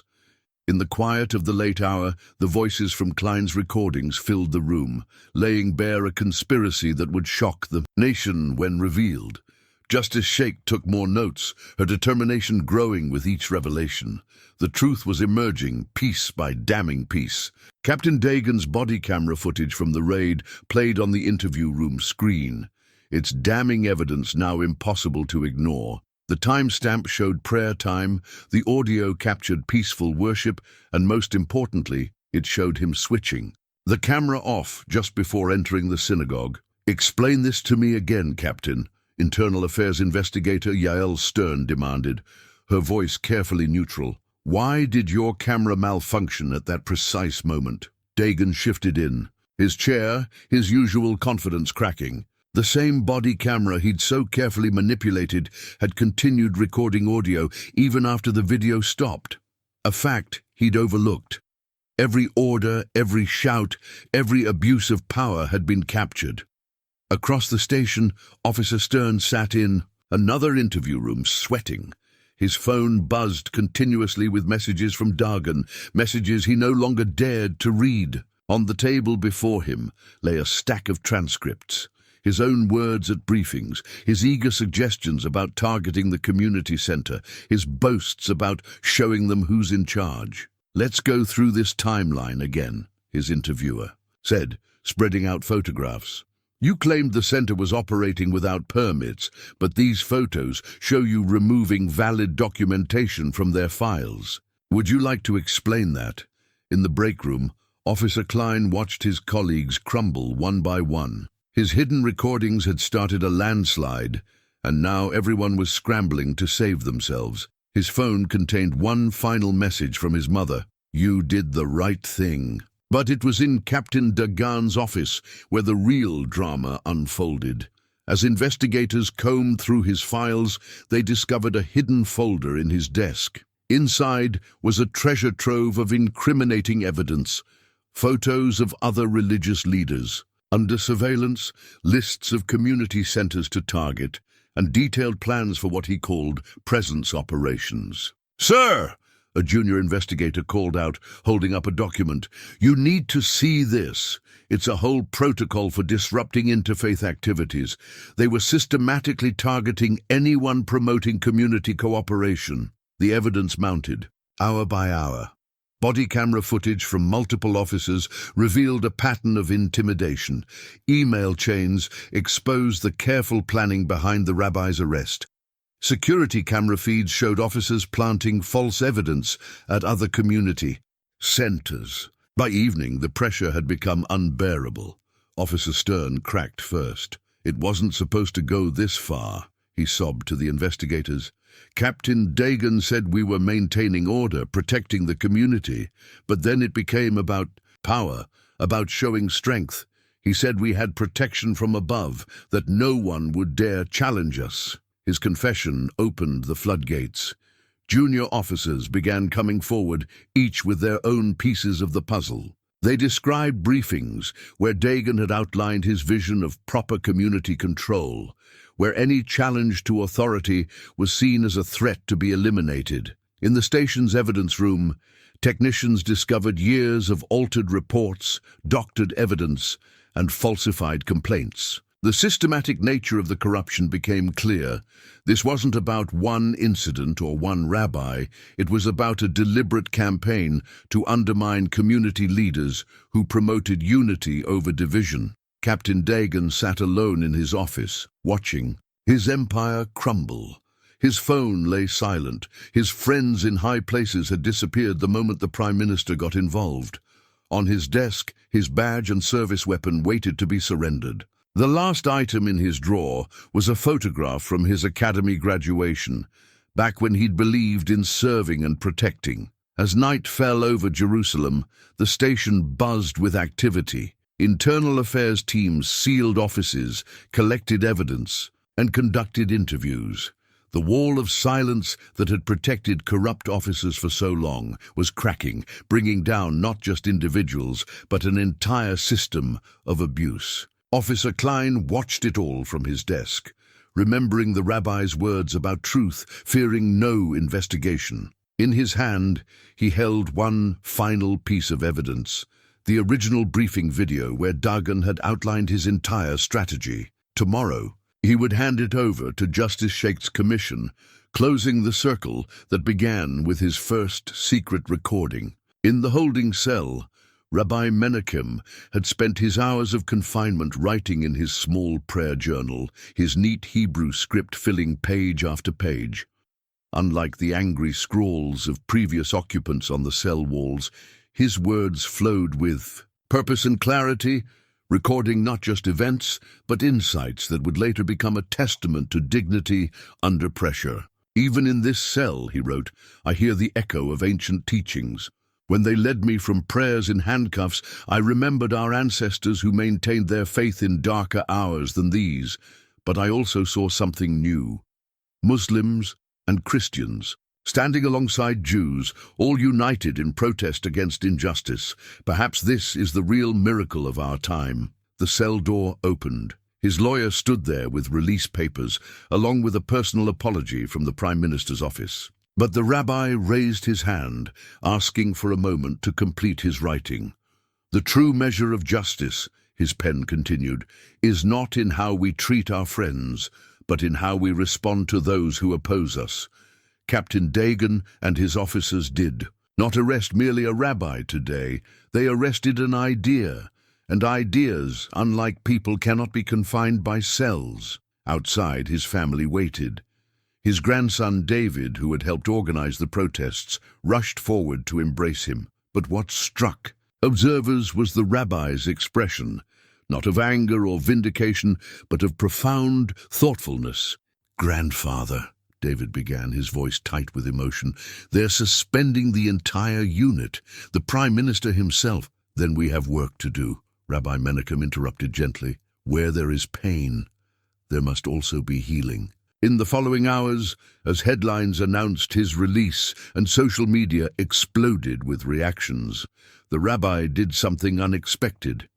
In the quiet of the late hour, the voices from Klein's recordings filled the room, laying bare a conspiracy that would shock the nation when revealed. Justice Shaked took more notes, her determination growing with each revelation. The truth was emerging, piece by damning piece. Captain Dagan's body camera footage from the raid played on the interview room screen. Its damning evidence now impossible to ignore. The timestamp showed prayer time, the audio captured peaceful worship, and most importantly, it showed him switching. The camera off just before entering the synagogue. Explain this to me again, Captain, Internal Affairs Investigator Yael Stern demanded, her voice carefully neutral. Why did your camera malfunction at that precise moment? Dagan shifted in, his chair, his usual confidence cracking. The same body camera he'd so carefully manipulated had continued recording audio even after the video stopped. A fact he'd overlooked. Every order, every shout, every abuse of power had been captured. Across the station, Officer Stern sat in another interview room, sweating. His phone buzzed continuously with messages from Dagan, messages he no longer dared to read. On the table before him lay a stack of transcripts. His own words at briefings, his eager suggestions about targeting the community center, his boasts about showing them who's in charge. Let's go through this timeline again, his interviewer said, spreading out photographs. You claimed the center was operating without permits, but these photos show you removing valid documentation from their files. Would you like to explain that? In the break room, Officer Klein watched his colleagues crumble one by one. His hidden recordings had started a landslide, and now everyone was scrambling to save themselves. His phone contained one final message from his mother. You did the right thing. But it was in Captain Dagan's office where the real drama unfolded. As investigators combed through his files, they discovered a hidden folder in his desk. Inside was a treasure trove of incriminating evidence, photos of other religious leaders. Under surveillance, lists of community centers to target, and detailed plans for what he called presence operations. Sir, a junior investigator called out, holding up a document. You need to see this. It's a whole protocol for disrupting interfaith activities. They were systematically targeting anyone promoting community cooperation. The evidence mounted, hour by hour. Body camera footage from multiple officers revealed a pattern of intimidation. Email chains exposed the careful planning behind the rabbi's arrest. Security camera feeds showed officers planting false evidence at other community centers. By evening, the pressure had become unbearable. Officer Stern cracked first. It wasn't supposed to go this far, he sobbed to the investigators. Captain Dagan said we were maintaining order, protecting the community, but then it became about power, about showing strength. He said we had protection from above, that no one would dare challenge us. His confession opened the floodgates. Junior officers began coming forward, each with their own pieces of the puzzle. They described briefings where Dagan had outlined his vision of proper community control, where any challenge to authority was seen as a threat to be eliminated. In the station's evidence room, technicians discovered years of altered reports, doctored evidence, and falsified complaints. The systematic nature of the corruption became clear. This wasn't about one incident or one rabbi. It was about a deliberate campaign to undermine community leaders who promoted unity over division. Captain Dagan sat alone in his office, watching his empire crumble. His phone lay silent. His friends in high places had disappeared the moment the Prime Minister got involved. On his desk, his badge and service weapon waited to be surrendered. The last item in his drawer was a photograph from his academy graduation, back when he'd believed in serving and protecting. As night fell over Jerusalem, the station buzzed with activity. Internal affairs teams sealed offices, collected evidence, and conducted interviews. The wall of silence that had protected corrupt officers for so long was cracking, bringing down not just individuals, but an entire system of abuse. Officer Klein watched it all from his desk, remembering the rabbi's words about truth, fearing no investigation. In his hand, he held one final piece of evidence, the original briefing video where Dagan had outlined his entire strategy. Tomorrow, he would hand it over to Justice Sheikh's commission, closing the circle that began with his first secret recording. In the holding cell, Rabbi Menachem had spent his hours of confinement writing in his small prayer journal, his neat Hebrew script filling page after page. Unlike the angry scrawls of previous occupants on the cell walls, his words flowed with purpose and clarity, recording not just events, but insights that would later become a testament to dignity under pressure. Even in this cell, he wrote, I hear the echo of ancient teachings. When they led me from prayers in handcuffs, I remembered our ancestors who maintained their faith in darker hours than these. But I also saw something new. Muslims and Christians, standing alongside Jews, all united in protest against injustice. Perhaps this is the real miracle of our time. The cell door opened. His lawyer stood there with release papers, along with a personal apology from the Prime Minister's office. But the rabbi raised his hand, asking for a moment to complete his writing. The true measure of justice, his pen continued, is not in how we treat our friends, but in how we respond to those who oppose us. Captain Dagan and his officers did not arrest merely a rabbi today. They arrested an idea, and ideas, unlike people, cannot be confined by cells. Outside, his family waited. His grandson David, who had helped organize the protests, rushed forward to embrace him. But what struck observers was the rabbi's expression, not of anger or vindication, but of profound thoughtfulness. "Grandfather," David began, his voice tight with emotion, "they're suspending the entire unit, the Prime Minister himself." "Then we have work to do," Rabbi Menachem interrupted gently. "Where there is pain, there must also be healing." In the following hours, as headlines announced his release and social media exploded with reactions, the rabbi did something unexpected.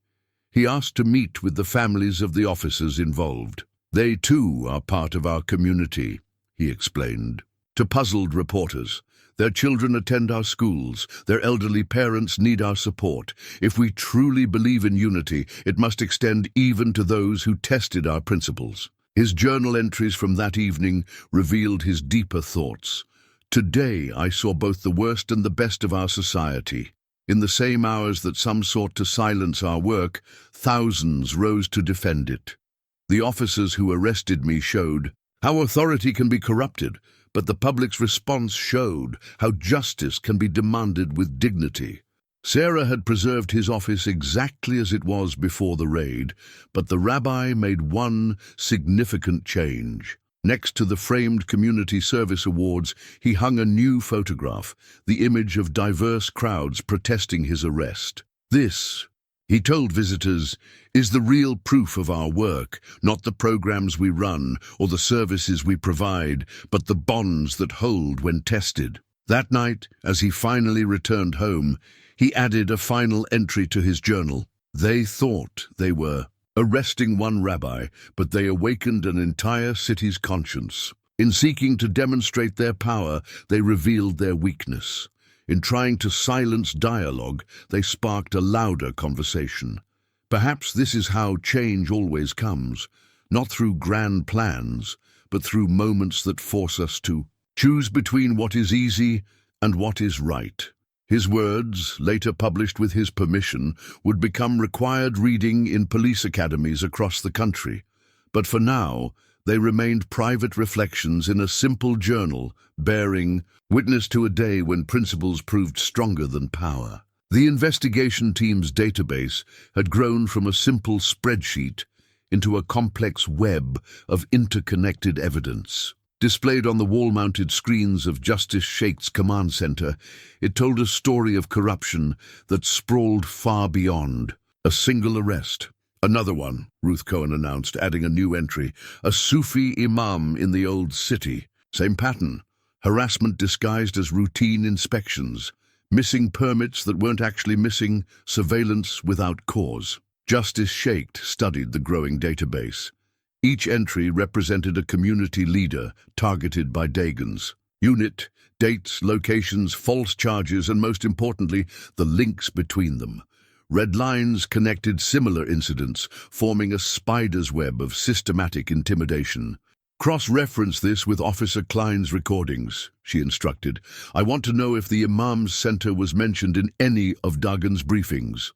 He asked to meet with the families of the officers involved. "They too are part of our community," he explained. To puzzled reporters, "Their children attend our schools, their elderly parents need our support. If we truly believe in unity, it must extend even to those who tested our principles." His journal entries from that evening revealed his deeper thoughts. "Today I saw both the worst and the best of our society. In the same hours that some sought to silence our work, thousands rose to defend it. The officers who arrested me showed how authority can be corrupted, but the public's response showed how justice can be demanded with dignity." Sarah had preserved his office exactly as it was before the raid, but the rabbi made one significant change. Next to the framed Community Service Awards, he hung a new photograph, the image of diverse crowds protesting his arrest. "This," he told visitors, "is the real proof of our work, not the programs we run or the services we provide, but the bonds that hold when tested." That night, as he finally returned home, he added a final entry to his journal. They thought they were arresting one rabbi, but they awakened an entire city's conscience. In seeking to demonstrate their power, they revealed their weakness. In trying to silence dialogue, they sparked a louder conversation. Perhaps this is how change always comes, not through grand plans, but through moments that force us to choose between what is easy and what is right. His words, later published with his permission, would become required reading in police academies across the country. But for now, they remained private reflections in a simple journal, bearing witness to a day when principles proved stronger than power. The investigation team's database had grown from a simple spreadsheet into a complex web of interconnected evidence. Displayed on the wall-mounted screens of Justice Sheikh's command center, it told a story of corruption that sprawled far beyond a single arrest. Another one, Ruth Cohen announced, adding a new entry, a Sufi imam in the old city. Same pattern, harassment disguised as routine inspections, missing permits that weren't actually missing, surveillance without cause. Justice Sheikh studied the growing database. Each entry represented a community leader targeted by Dagans. Unit, dates, locations, false charges, and most importantly, the links between them. Red lines connected similar incidents, forming a spider's web of systematic intimidation. Cross-reference this with Officer Klein's recordings, she instructed. I want to know if the Imam's Center was mentioned in any of Dagan's briefings.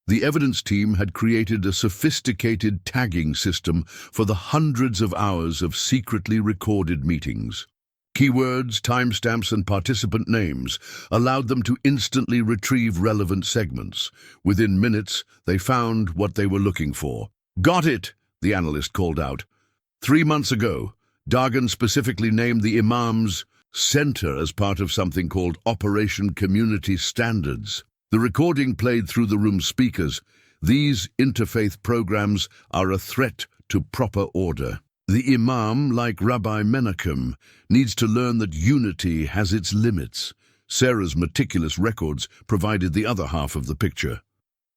The evidence team had created a sophisticated tagging system for the hundreds of hours of secretly recorded meetings. Keywords, timestamps, and participant names allowed them to instantly retrieve relevant segments. Within minutes, they found what they were looking for. Got it, the analyst called out. 3 months ago, Dagan specifically named the Imam's Center as part of something called Operation Community Standards. The recording played through the room's speakers. These interfaith programs are a threat to proper order. The Imam, like Rabbi Menachem, needs to learn that unity has its limits. Sarah's meticulous records provided the other half of the picture.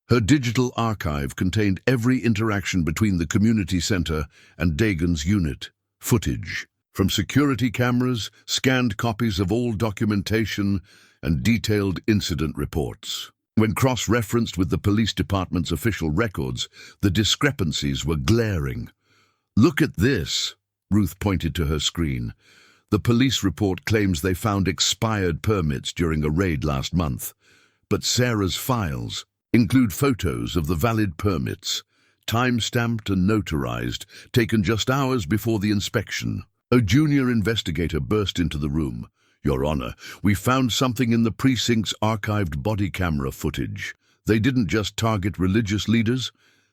Her digital archive contained every interaction between the community center and Dagan's unit. Footage from security cameras, scanned copies of all documentation, and detailed incident reports. When cross-referenced with the police department's official records, the discrepancies were glaring. Look at this, Ruth pointed to her screen. The police report claims they found expired permits during a raid last month, but Sarah's files include photos of the valid permits, time-stamped and notarized, taken just hours before the inspection. A junior investigator burst into the room. Your Honor, we found something in the precinct's archived body camera footage. They didn't just target religious leaders,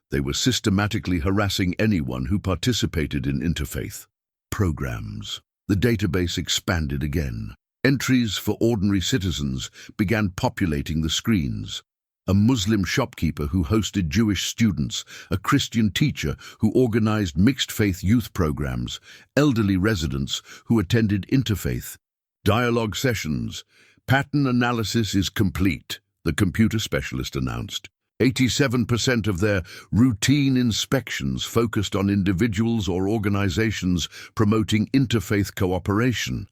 they were systematically harassing anyone who participated in interfaith programs. The database expanded again. Entries for ordinary citizens began populating the screens. A Muslim shopkeeper who hosted Jewish students, a Christian teacher who organized mixed-faith youth programs, elderly residents who attended interfaith dialogue sessions. Pattern analysis is complete, the computer specialist announced. 87% of their routine inspections focused on individuals or organizations promoting interfaith cooperation.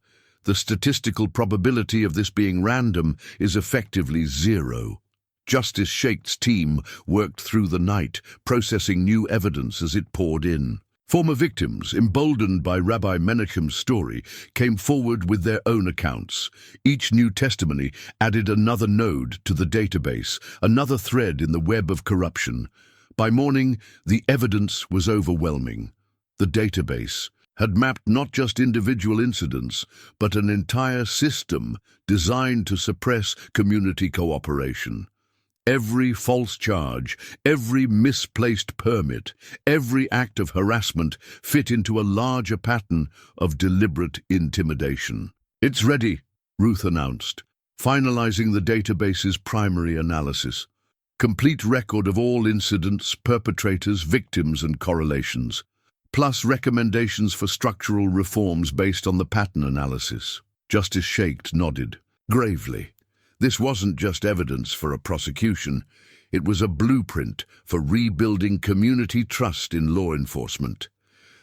The statistical probability of this being random is effectively zero. Justice Sheikh's team worked through the night, processing new evidence as it poured in. Former victims, emboldened by Rabbi Menachem's story, came forward with their own accounts. Each new testimony added another node to the database, another thread in the web of corruption. By morning, the evidence was overwhelming. The database had mapped not just individual incidents, but an entire system designed to suppress community cooperation. Every false charge, every misplaced permit, every act of harassment fit into a larger pattern of deliberate intimidation. It's ready, Ruth announced, finalizing the database's primary analysis. Complete record of all incidents, perpetrators, victims, and correlations, plus recommendations for structural reforms based on the pattern analysis. Justice Shaked nodded, gravely. This wasn't just evidence for a prosecution. It was a blueprint for rebuilding community trust in law enforcement.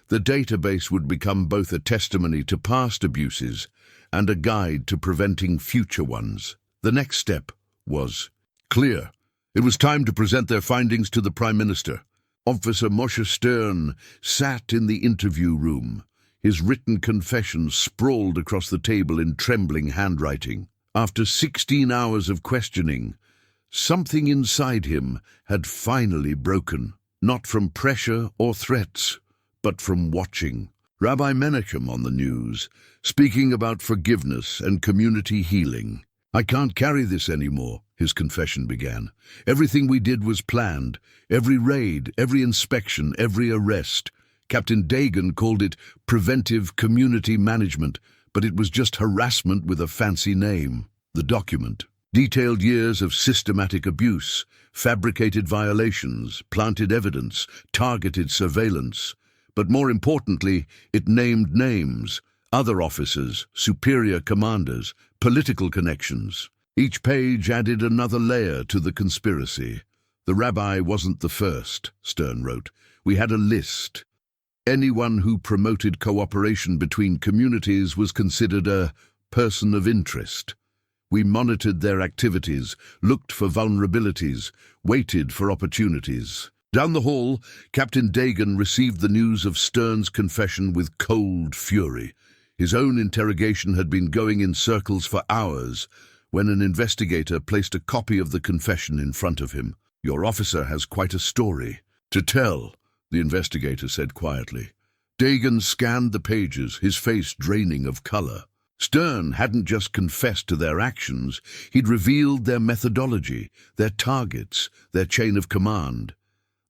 The database would become both a testimony to past abuses and a guide to preventing future ones. The next step was clear. It was time to present their findings to the Prime Minister. Officer Moshe Stern sat in the interview room. His written confession sprawled across the table in trembling handwriting. After 16 hours of questioning, something inside him had finally broken, not from pressure or threats, but from watching. Rabbi Menachem on the news, speaking about forgiveness and community healing. "I can't carry this anymore," his confession began. "Everything we did was planned. Every raid, every inspection, every arrest. Captain Dagan called it preventive community management, but it was just harassment with a fancy name." The document detailed years of systematic abuse, fabricated violations, planted evidence, targeted surveillance. But more importantly, it named names, other officers, superior commanders, political connections. Each page added another layer to the conspiracy. "The rabbi wasn't the first," Stern wrote. "We had a list. Anyone who promoted cooperation between communities was considered a person of interest. We monitored their activities, looked for vulnerabilities, waited for opportunities." Down the hall, Captain Dagan received the news of Stern's confession with cold fury. His own interrogation had been going in circles for hours when an investigator placed a copy of the confession in front of him. "Your officer has quite a story to tell," the investigator said quietly. Dagan scanned the pages, his face draining of color. Stern hadn't just confessed to their actions, he'd revealed their methodology, their targets, their chain of command.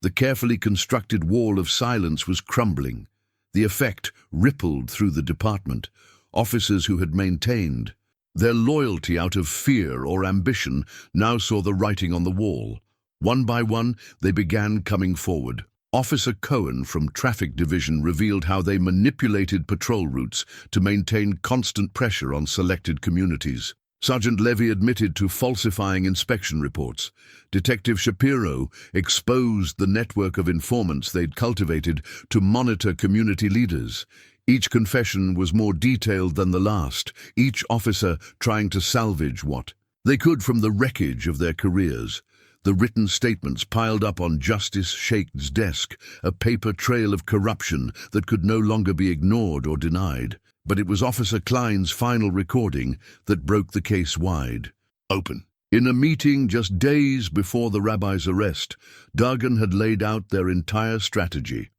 The carefully constructed wall of silence was crumbling. The effect rippled through the department. Officers who had maintained their loyalty out of fear or ambition now saw the writing on the wall. One by one, they began coming forward. Officer Cohen from Traffic Division revealed how they manipulated patrol routes to maintain constant pressure on selected communities. Sergeant Levy admitted to falsifying inspection reports. Detective Shapiro exposed the network of informants they'd cultivated to monitor community leaders. Each confession was more detailed than the last, each officer trying to salvage what they could from the wreckage of their careers. The written statements piled up on Justice Shaked's desk, a paper trail of corruption that could no longer be ignored or denied. But it was Officer Klein's final recording that broke the case wide open. In a meeting just days before the rabbi's arrest, Dagan had laid out their entire strategy.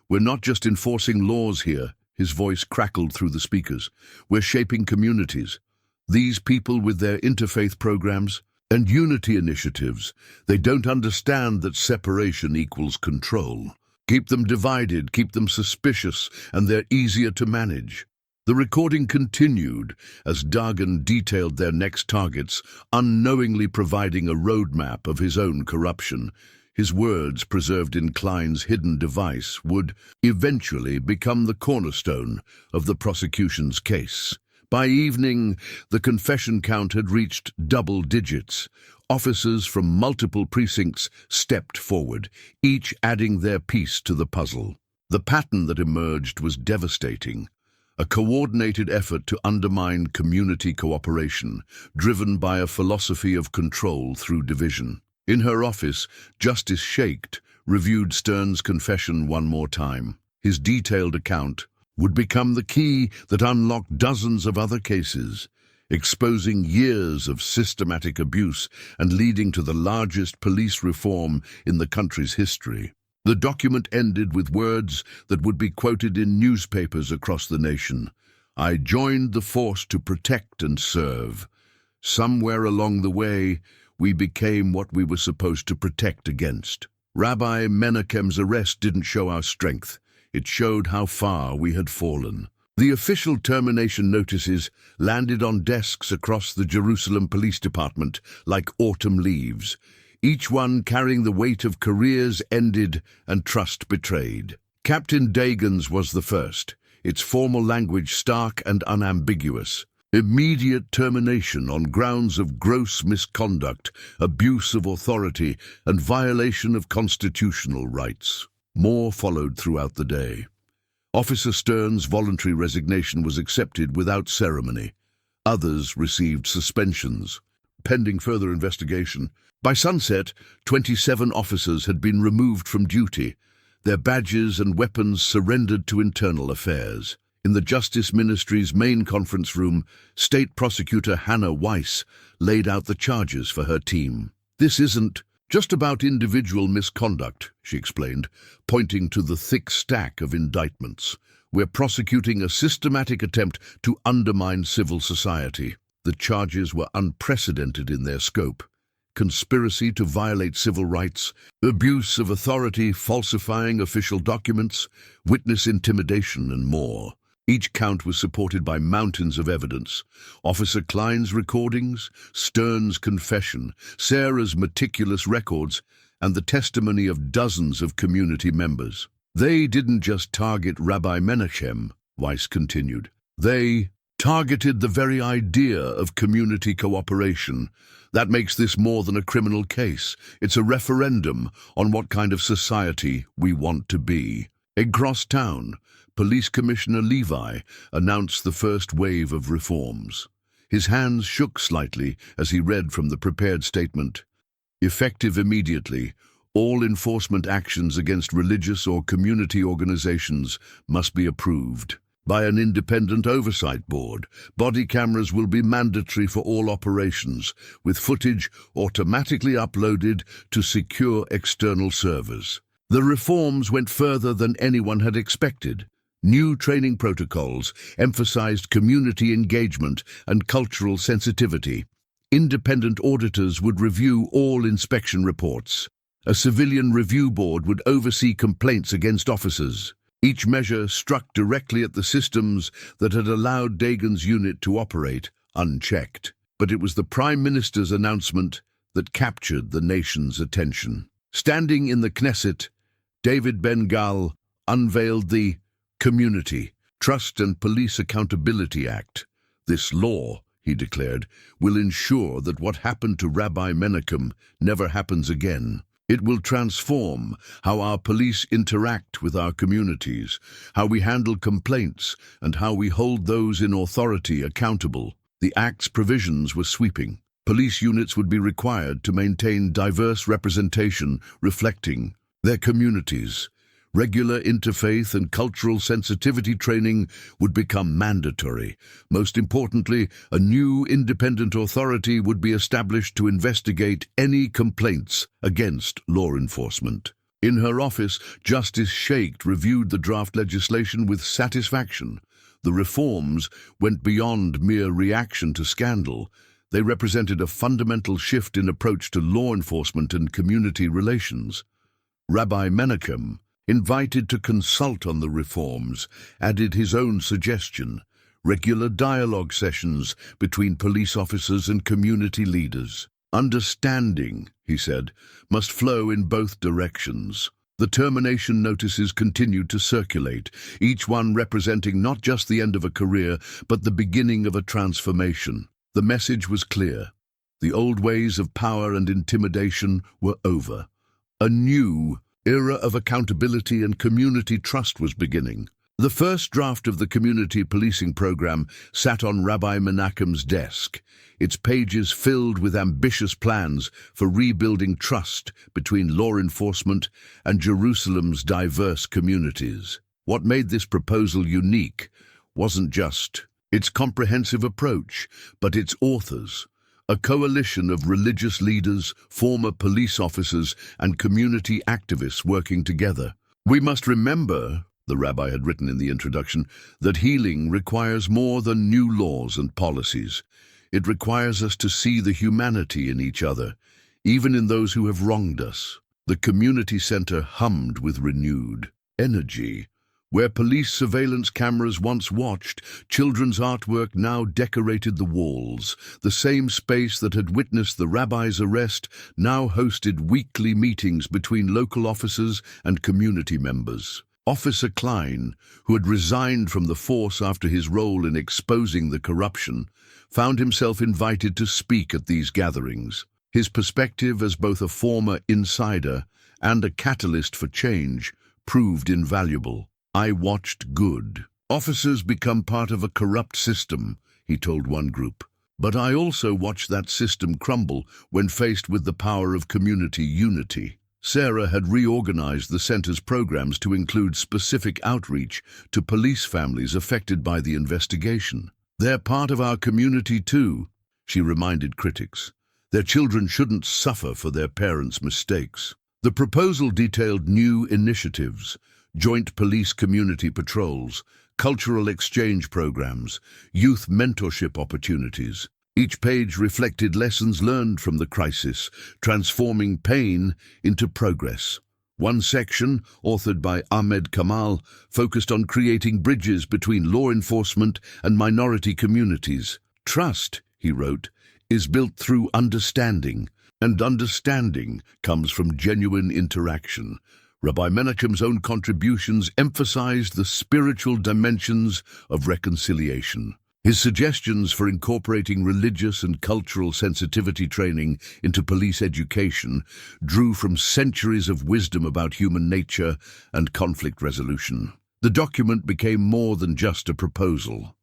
"We're not just enforcing laws here," his voice crackled through the speakers. "We're shaping communities. These people with their interfaith programs and unity initiatives, they don't understand that separation equals control. Keep them divided, keep them suspicious, and they're easier to manage." The recording continued as Dagan detailed their next targets, unknowingly providing a roadmap of his own corruption. His words, preserved in Klein's hidden device, would eventually become the cornerstone of the prosecution's case. By evening, the confession count had reached double digits. Officers from multiple precincts stepped forward, each adding their piece to the puzzle. The pattern that emerged was devastating. A coordinated effort to undermine community cooperation, driven by a philosophy of control through division. In her office, Justice Shaked reviewed Stern's confession one more time. His detailed account would become the key that unlocked dozens of other cases, exposing years of systematic abuse and leading to the largest police reform in the country's history. The document ended with words that would be quoted in newspapers across the nation. "I joined the force to protect and serve. Somewhere along the way, we became what we were supposed to protect against." Rabbi Menachem's arrest didn't show our strength. It showed how far we had fallen. The official termination notices landed on desks across the Jerusalem Police Department like autumn leaves, each one carrying the weight of careers ended and trust betrayed. Captain Dagan's was the first, its formal language stark and unambiguous. Immediate termination on grounds of gross misconduct, abuse of authority, and violation of constitutional rights. More followed throughout the day. Officer Stern's voluntary resignation was accepted without ceremony. Others received suspensions, pending further investigation. By sunset, 27 officers had been removed from duty, their badges and weapons surrendered to internal affairs. In the Justice Ministry's main conference room, State Prosecutor Hannah Weiss laid out the charges for her team. "This isn't just about individual misconduct," she explained, pointing to the thick stack of indictments. "We're prosecuting a systematic attempt to undermine civil society." The charges were unprecedented in their scope. Conspiracy to violate civil rights, abuse of authority, falsifying official documents, witness intimidation, and more. Each count was supported by mountains of evidence: Officer Klein's recordings, Stern's confession, Sarah's meticulous records, and the testimony of dozens of community members. "They didn't just target Rabbi Menachem," Weiss continued. "They targeted the very idea of community cooperation. That makes this more than a criminal case. It's a referendum on what kind of society we want to be." Across town, Police Commissioner Levi announced the first wave of reforms. His hands shook slightly as he read from the prepared statement. "Effective immediately, all enforcement actions against religious or community organizations must be approved by an independent oversight board. Body cameras will be mandatory for all operations, with footage automatically uploaded to secure external servers." The reforms went further than anyone had expected. New training protocols emphasized community engagement and cultural sensitivity. Independent auditors would review all inspection reports. A civilian review board would oversee complaints against officers. Each measure struck directly at the systems that had allowed Dagon's unit to operate unchecked. But it was the Prime Minister's announcement that captured the nation's attention. Standing in the Knesset, David Ben-Gal unveiled the Community, Trust and Police Accountability Act. "This law," he declared, "will ensure that what happened to Rabbi Menachem never happens again. It will transform how our police interact with our communities, how we handle complaints, and how we hold those in authority accountable." The Act's provisions were sweeping. Police units would be required to maintain diverse representation reflecting their communities. Regular interfaith and cultural sensitivity training would become mandatory. Most importantly, a new independent authority would be established to investigate any complaints against law enforcement. In her office, Justice Shaked reviewed the draft legislation with satisfaction. The reforms went beyond mere reaction to scandal. They represented a fundamental shift in approach to law enforcement and community relations. Rabbi Menachem, invited to consult on the reforms, added his own suggestion: regular dialogue sessions between police officers and community leaders. "Understanding," he said, "must flow in both directions." The termination notices continued to circulate, each one representing not just the end of a career, but the beginning of a transformation. The message was clear. The old ways of power and intimidation were over. A new era of accountability and community trust was beginning. The first draft of the community policing program sat on Rabbi Menachem's desk, its pages filled with ambitious plans for rebuilding trust between law enforcement and Jerusalem's diverse communities. What made this proposal unique wasn't just its comprehensive approach, but its authors. A coalition of religious leaders, former police officers, and community activists working together. "We must remember," the rabbi had written in the introduction, "that healing requires more than new laws and policies. It requires us to see the humanity in each other, even in those who have wronged us." The community center hummed with renewed energy. Where police surveillance cameras once watched, children's artwork now decorated the walls. The same space that had witnessed the rabbi's arrest now hosted weekly meetings between local officers and community members. Officer Klein, who had resigned from the force after his role in exposing the corruption, found himself invited to speak at these gatherings. His perspective as both a former insider and a catalyst for change proved invaluable. "I watched good officers become part of a corrupt system," he told one group. "But I also watched that system crumble when faced with the power of community unity." Sarah had reorganized the center's programs to include specific outreach to police families affected by the investigation. "They're part of our community too," she reminded critics. "Their children shouldn't suffer for their parents' mistakes." The proposal detailed new initiatives: joint police community patrols, cultural exchange programs, youth mentorship opportunities. Each page reflected lessons learned from the crisis, transforming pain into progress. One section, authored by Ahmed Kamal, focused on creating bridges between law enforcement and minority communities. "Trust," he wrote, "is built through understanding, and understanding comes from genuine interaction." Rabbi Menachem's own contributions emphasized the spiritual dimensions of reconciliation. His suggestions for incorporating religious and cultural sensitivity training into police education drew from centuries of wisdom about human nature and conflict resolution. The document became more than just a proposal.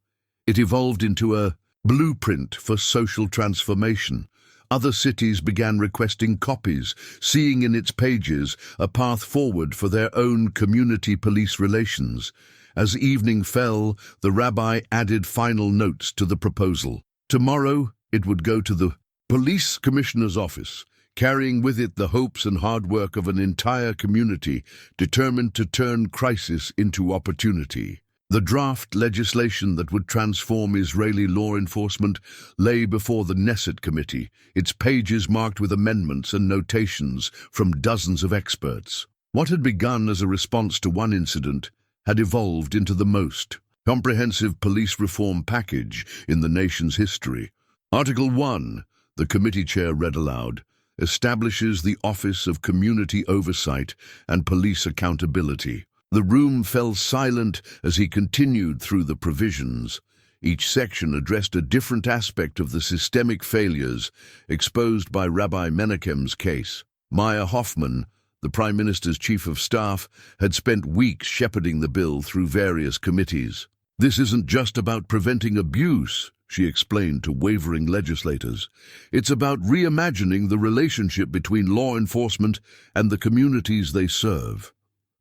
It evolved into a blueprint for social transformation. Other cities began requesting copies, seeing in its pages a path forward for their own community police relations. As evening fell, the rabbi added final notes to the proposal. Tomorrow, it would go to the police commissioner's office, carrying with it the hopes and hard work of an entire community determined to turn crisis into opportunity. The draft legislation that would transform Israeli law enforcement lay before the Knesset committee, its pages marked with amendments and notations from dozens of experts. What had begun as a response to one incident had evolved into the most comprehensive police reform package in the nation's history. Article 1, the committee chair read aloud, establishes the Office of Community Oversight and Police Accountability. The room fell silent as he continued through the provisions. Each section addressed a different aspect of the systemic failures exposed by Rabbi Menachem's case. Maya Hoffman, the Prime Minister's Chief of Staff, had spent weeks shepherding the bill through various committees. "This isn't just about preventing abuse," she explained to wavering legislators. "It's about reimagining the relationship between law enforcement and the communities they serve."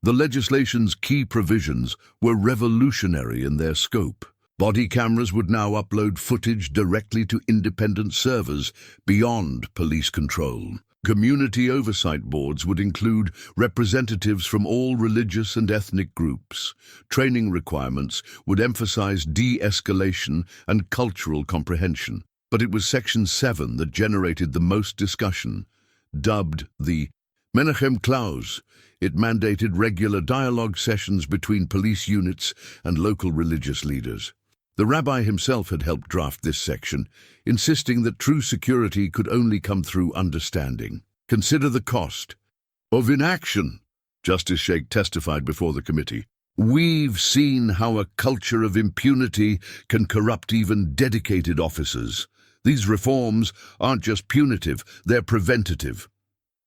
The legislation's key provisions were revolutionary in their scope. Body cameras would now upload footage directly to independent servers beyond police control. Community oversight boards would include representatives from all religious and ethnic groups. Training requirements would emphasize de-escalation and cultural comprehension. But it was Section 7 that generated the most discussion. Dubbed the Menachem Clause, it mandated regular dialogue sessions between police units and local religious leaders. The rabbi himself had helped draft this section, insisting that true security could only come through understanding. "Consider the cost of inaction," Justice Sheikh testified before the committee. "We've seen how a culture of impunity can corrupt even dedicated officers. These reforms aren't just punitive, they're preventative."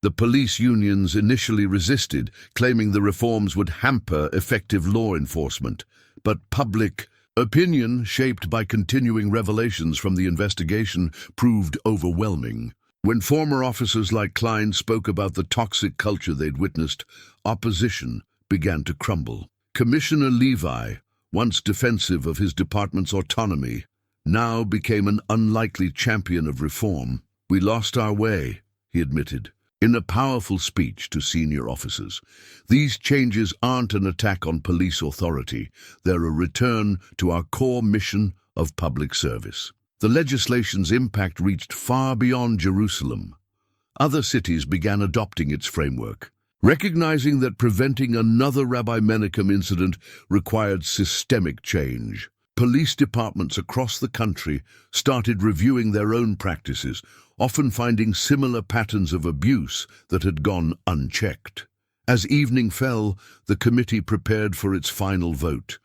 The police unions initially resisted, claiming the reforms would hamper effective law enforcement. But public opinion, shaped by continuing revelations from the investigation, proved overwhelming. When former officers like Klein spoke about the toxic culture they'd witnessed, opposition began to crumble. Commissioner Levi, once defensive of his department's autonomy, now became an unlikely champion of reform. "We lost our way," he admitted, in a powerful speech to senior officers. "These changes aren't an attack on police authority. They're a return to our core mission of public service." The legislation's impact reached far beyond Jerusalem. Other cities began adopting its framework, recognizing that preventing another Rabbi Menachem incident required systemic change. Police departments across the country started reviewing their own practices, often finding similar patterns of abuse that had gone unchecked. As evening fell, the committee prepared for its final vote,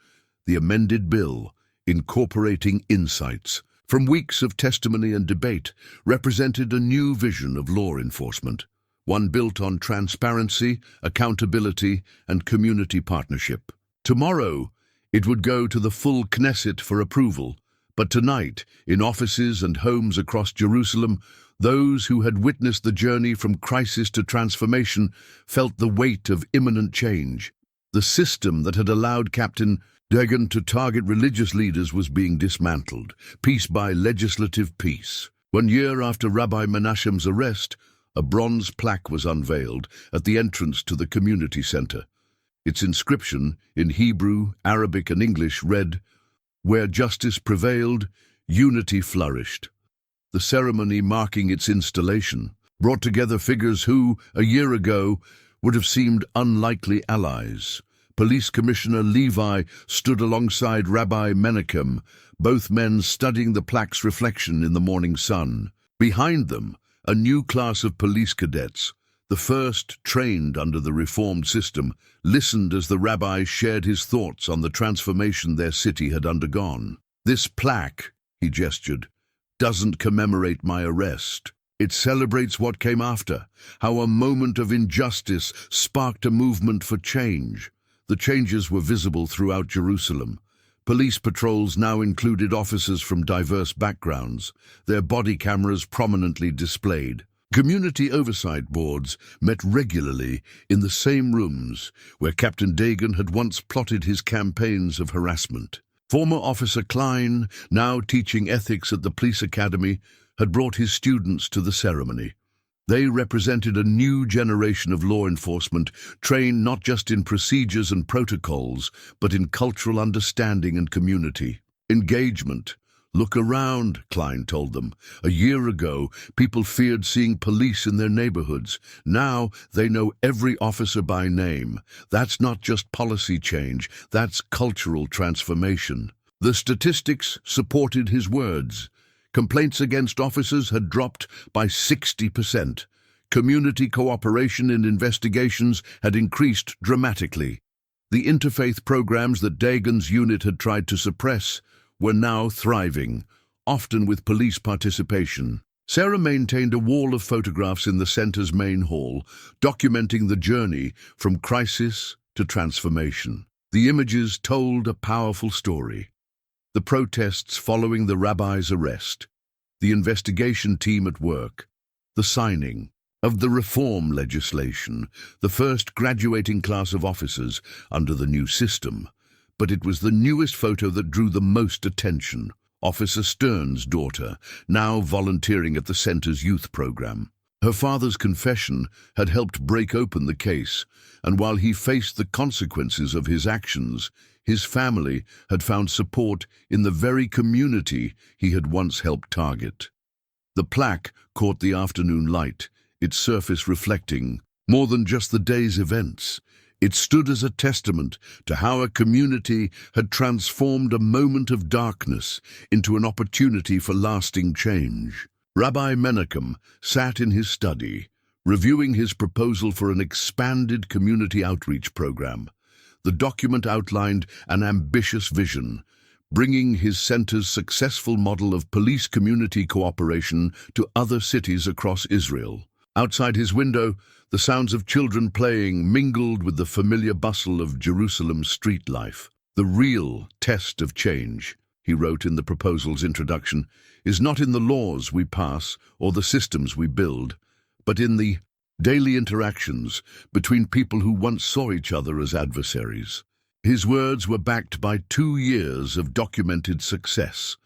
the amended bill, incorporating insights from weeks of testimony and debate, represented a new vision of law enforcement, one built on transparency, accountability, and community partnership. Tomorrow, it would go to the full Knesset for approval, but tonight, in offices and homes across Jerusalem, those who had witnessed the journey from crisis to transformation felt the weight of imminent change. The system that had allowed Captain Dagon to target religious leaders was being dismantled, piece by legislative piece. 1 year after Rabbi Menachem's arrest, a bronze plaque was unveiled at the entrance to the community center. Its inscription, in Hebrew, Arabic, and English, read, "Where justice prevailed, unity flourished." The ceremony marking its installation brought together figures who, a year ago, would have seemed unlikely allies. Police Commissioner Levi stood alongside Rabbi Menachem, both men studying the plaque's reflection in the morning sun. Behind them, a new class of police cadets, the first trained under the reformed system, listened as the rabbi shared his thoughts on the transformation their city had undergone. "This plaque," he gestured, "doesn't commemorate my arrest. It celebrates what came after, how a moment of injustice sparked a movement for change." The changes were visible throughout Jerusalem. Police patrols now included officers from diverse backgrounds, their body cameras prominently displayed. Community oversight boards met regularly in the same rooms where Captain Dagon had once plotted his campaigns of harassment. Former Officer Klein, now teaching ethics at the police academy, had brought his students to the ceremony. They represented a new generation of law enforcement, trained not just in procedures and protocols, but in cultural understanding and community engagement. "Look around," Klein told them. "A year ago, people feared seeing police in their neighborhoods. Now they know every officer by name. That's not just policy change, that's cultural transformation." The statistics supported his words. Complaints against officers had dropped by 60%. Community cooperation in investigations had increased dramatically. The interfaith programs that Dagon's unit had tried to suppress were now thriving, often with police participation. Sarah maintained a wall of photographs in the center's main hall, documenting the journey from crisis to transformation. The images told a powerful story. The protests following the rabbi's arrest, the investigation team at work, the signing of the reform legislation, the first graduating class of officers under the new system. But it was the newest photo that drew the most attention. Officer Stern's daughter, now volunteering at the center's youth program. Her father's confession had helped break open the case, and while he faced the consequences of his actions, his family had found support in the very community he had once helped target. The plaque caught the afternoon light, its surface reflecting more than just the day's events. It stood as a testament to how a community had transformed a moment of darkness into an opportunity for lasting change. Rabbi Menachem sat in his study, reviewing his proposal for an expanded community outreach program. The document outlined an ambitious vision, bringing his center's successful model of police community cooperation to other cities across Israel. Outside his window, the sounds of children playing mingled with the familiar bustle of Jerusalem's street life. "The real test of change," he wrote in the proposal's introduction, "is not in the laws we pass or the systems we build, but in the daily interactions between people who once saw each other as adversaries." His words were backed by 2 years of documented success.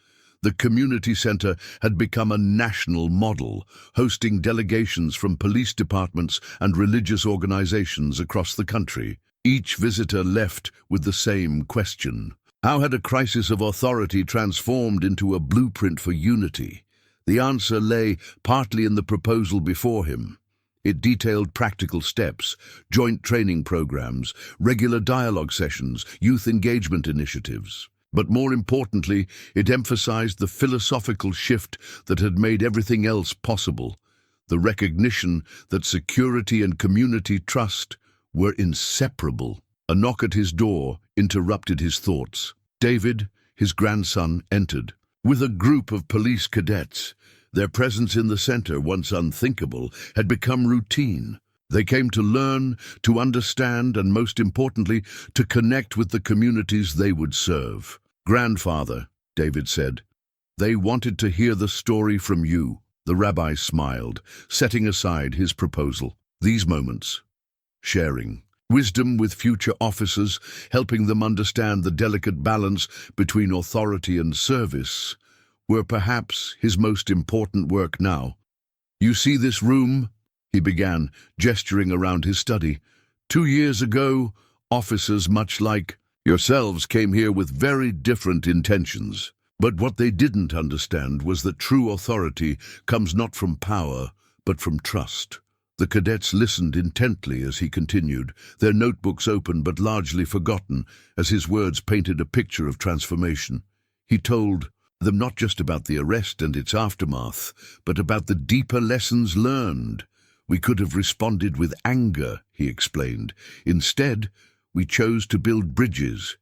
The community center had become a national model, hosting delegations from police departments and religious organizations across the country. Each visitor left with the same question: how had a crisis of authority transformed into a blueprint for unity? The answer lay partly in the proposal before him. It detailed practical steps, joint training programs, regular dialogue sessions, youth engagement initiatives. But more importantly, it emphasized the philosophical shift that had made everything else possible, the recognition that security and community trust were inseparable. A knock at his door interrupted his thoughts. David, his grandson, entered. With a group of police cadets, their presence in the center, once unthinkable, had become routine. They came to learn, to understand, and most importantly, to connect with the communities they would serve. "Grandfather," David said, "they wanted to hear the story from you." The rabbi smiled, setting aside his proposal. These moments, sharing wisdom with future officers, helping them understand the delicate balance between authority and service, were perhaps his most important work now. "You see this room?" he began, gesturing around his study. "2 years ago, officers much like yourselves came here with very different intentions. But what they didn't understand was that true authority comes not from power, but from trust." The cadets listened intently as he continued, their notebooks open but largely forgotten, as his words painted a picture of transformation. He told them not just about the arrest and its aftermath, but about the deeper lessons learned. "We could have responded with anger," he explained. "Instead, we chose to build bridges.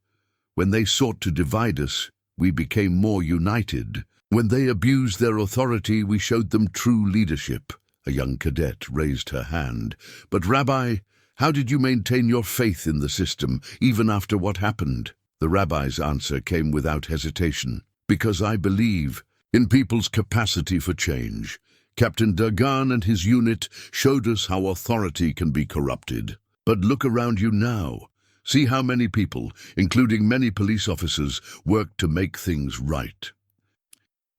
When they sought to divide us, we became more united. When they abused their authority, we showed them true leadership." A young cadet raised her hand. "But Rabbi, how did you maintain your faith in the system, even after what happened?" The rabbi's answer came without hesitation. "Because I believe in people's capacity for change. Captain Dagan and his unit showed us how authority can be corrupted. But look around you now. See how many people, including many police officers, work to make things right."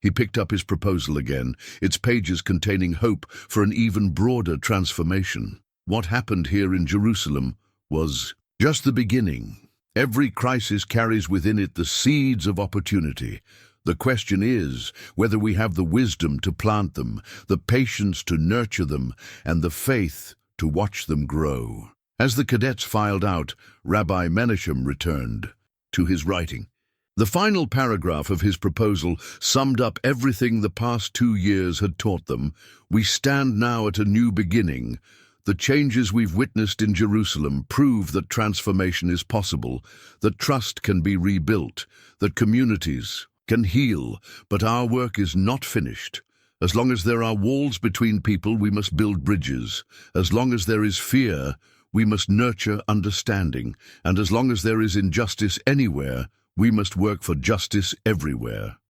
He picked up his proposal again, its pages containing hope for an even broader transformation. What happened here in Jerusalem was just the beginning. Every crisis carries within it the seeds of opportunity. The question is whether we have the wisdom to plant them, the patience to nurture them, and the faith to watch them grow. As the cadets filed out, Rabbi Menachem returned to his writing. The final paragraph of his proposal summed up everything the past 2 years had taught them. "We stand now at a new beginning. The changes we've witnessed in Jerusalem prove that transformation is possible, that trust can be rebuilt, that communities can heal, but our work is not finished. As long as there are walls between people, we must build bridges. As long as there is fear, we must nurture understanding. And as long as there is injustice anywhere, we must work for justice everywhere."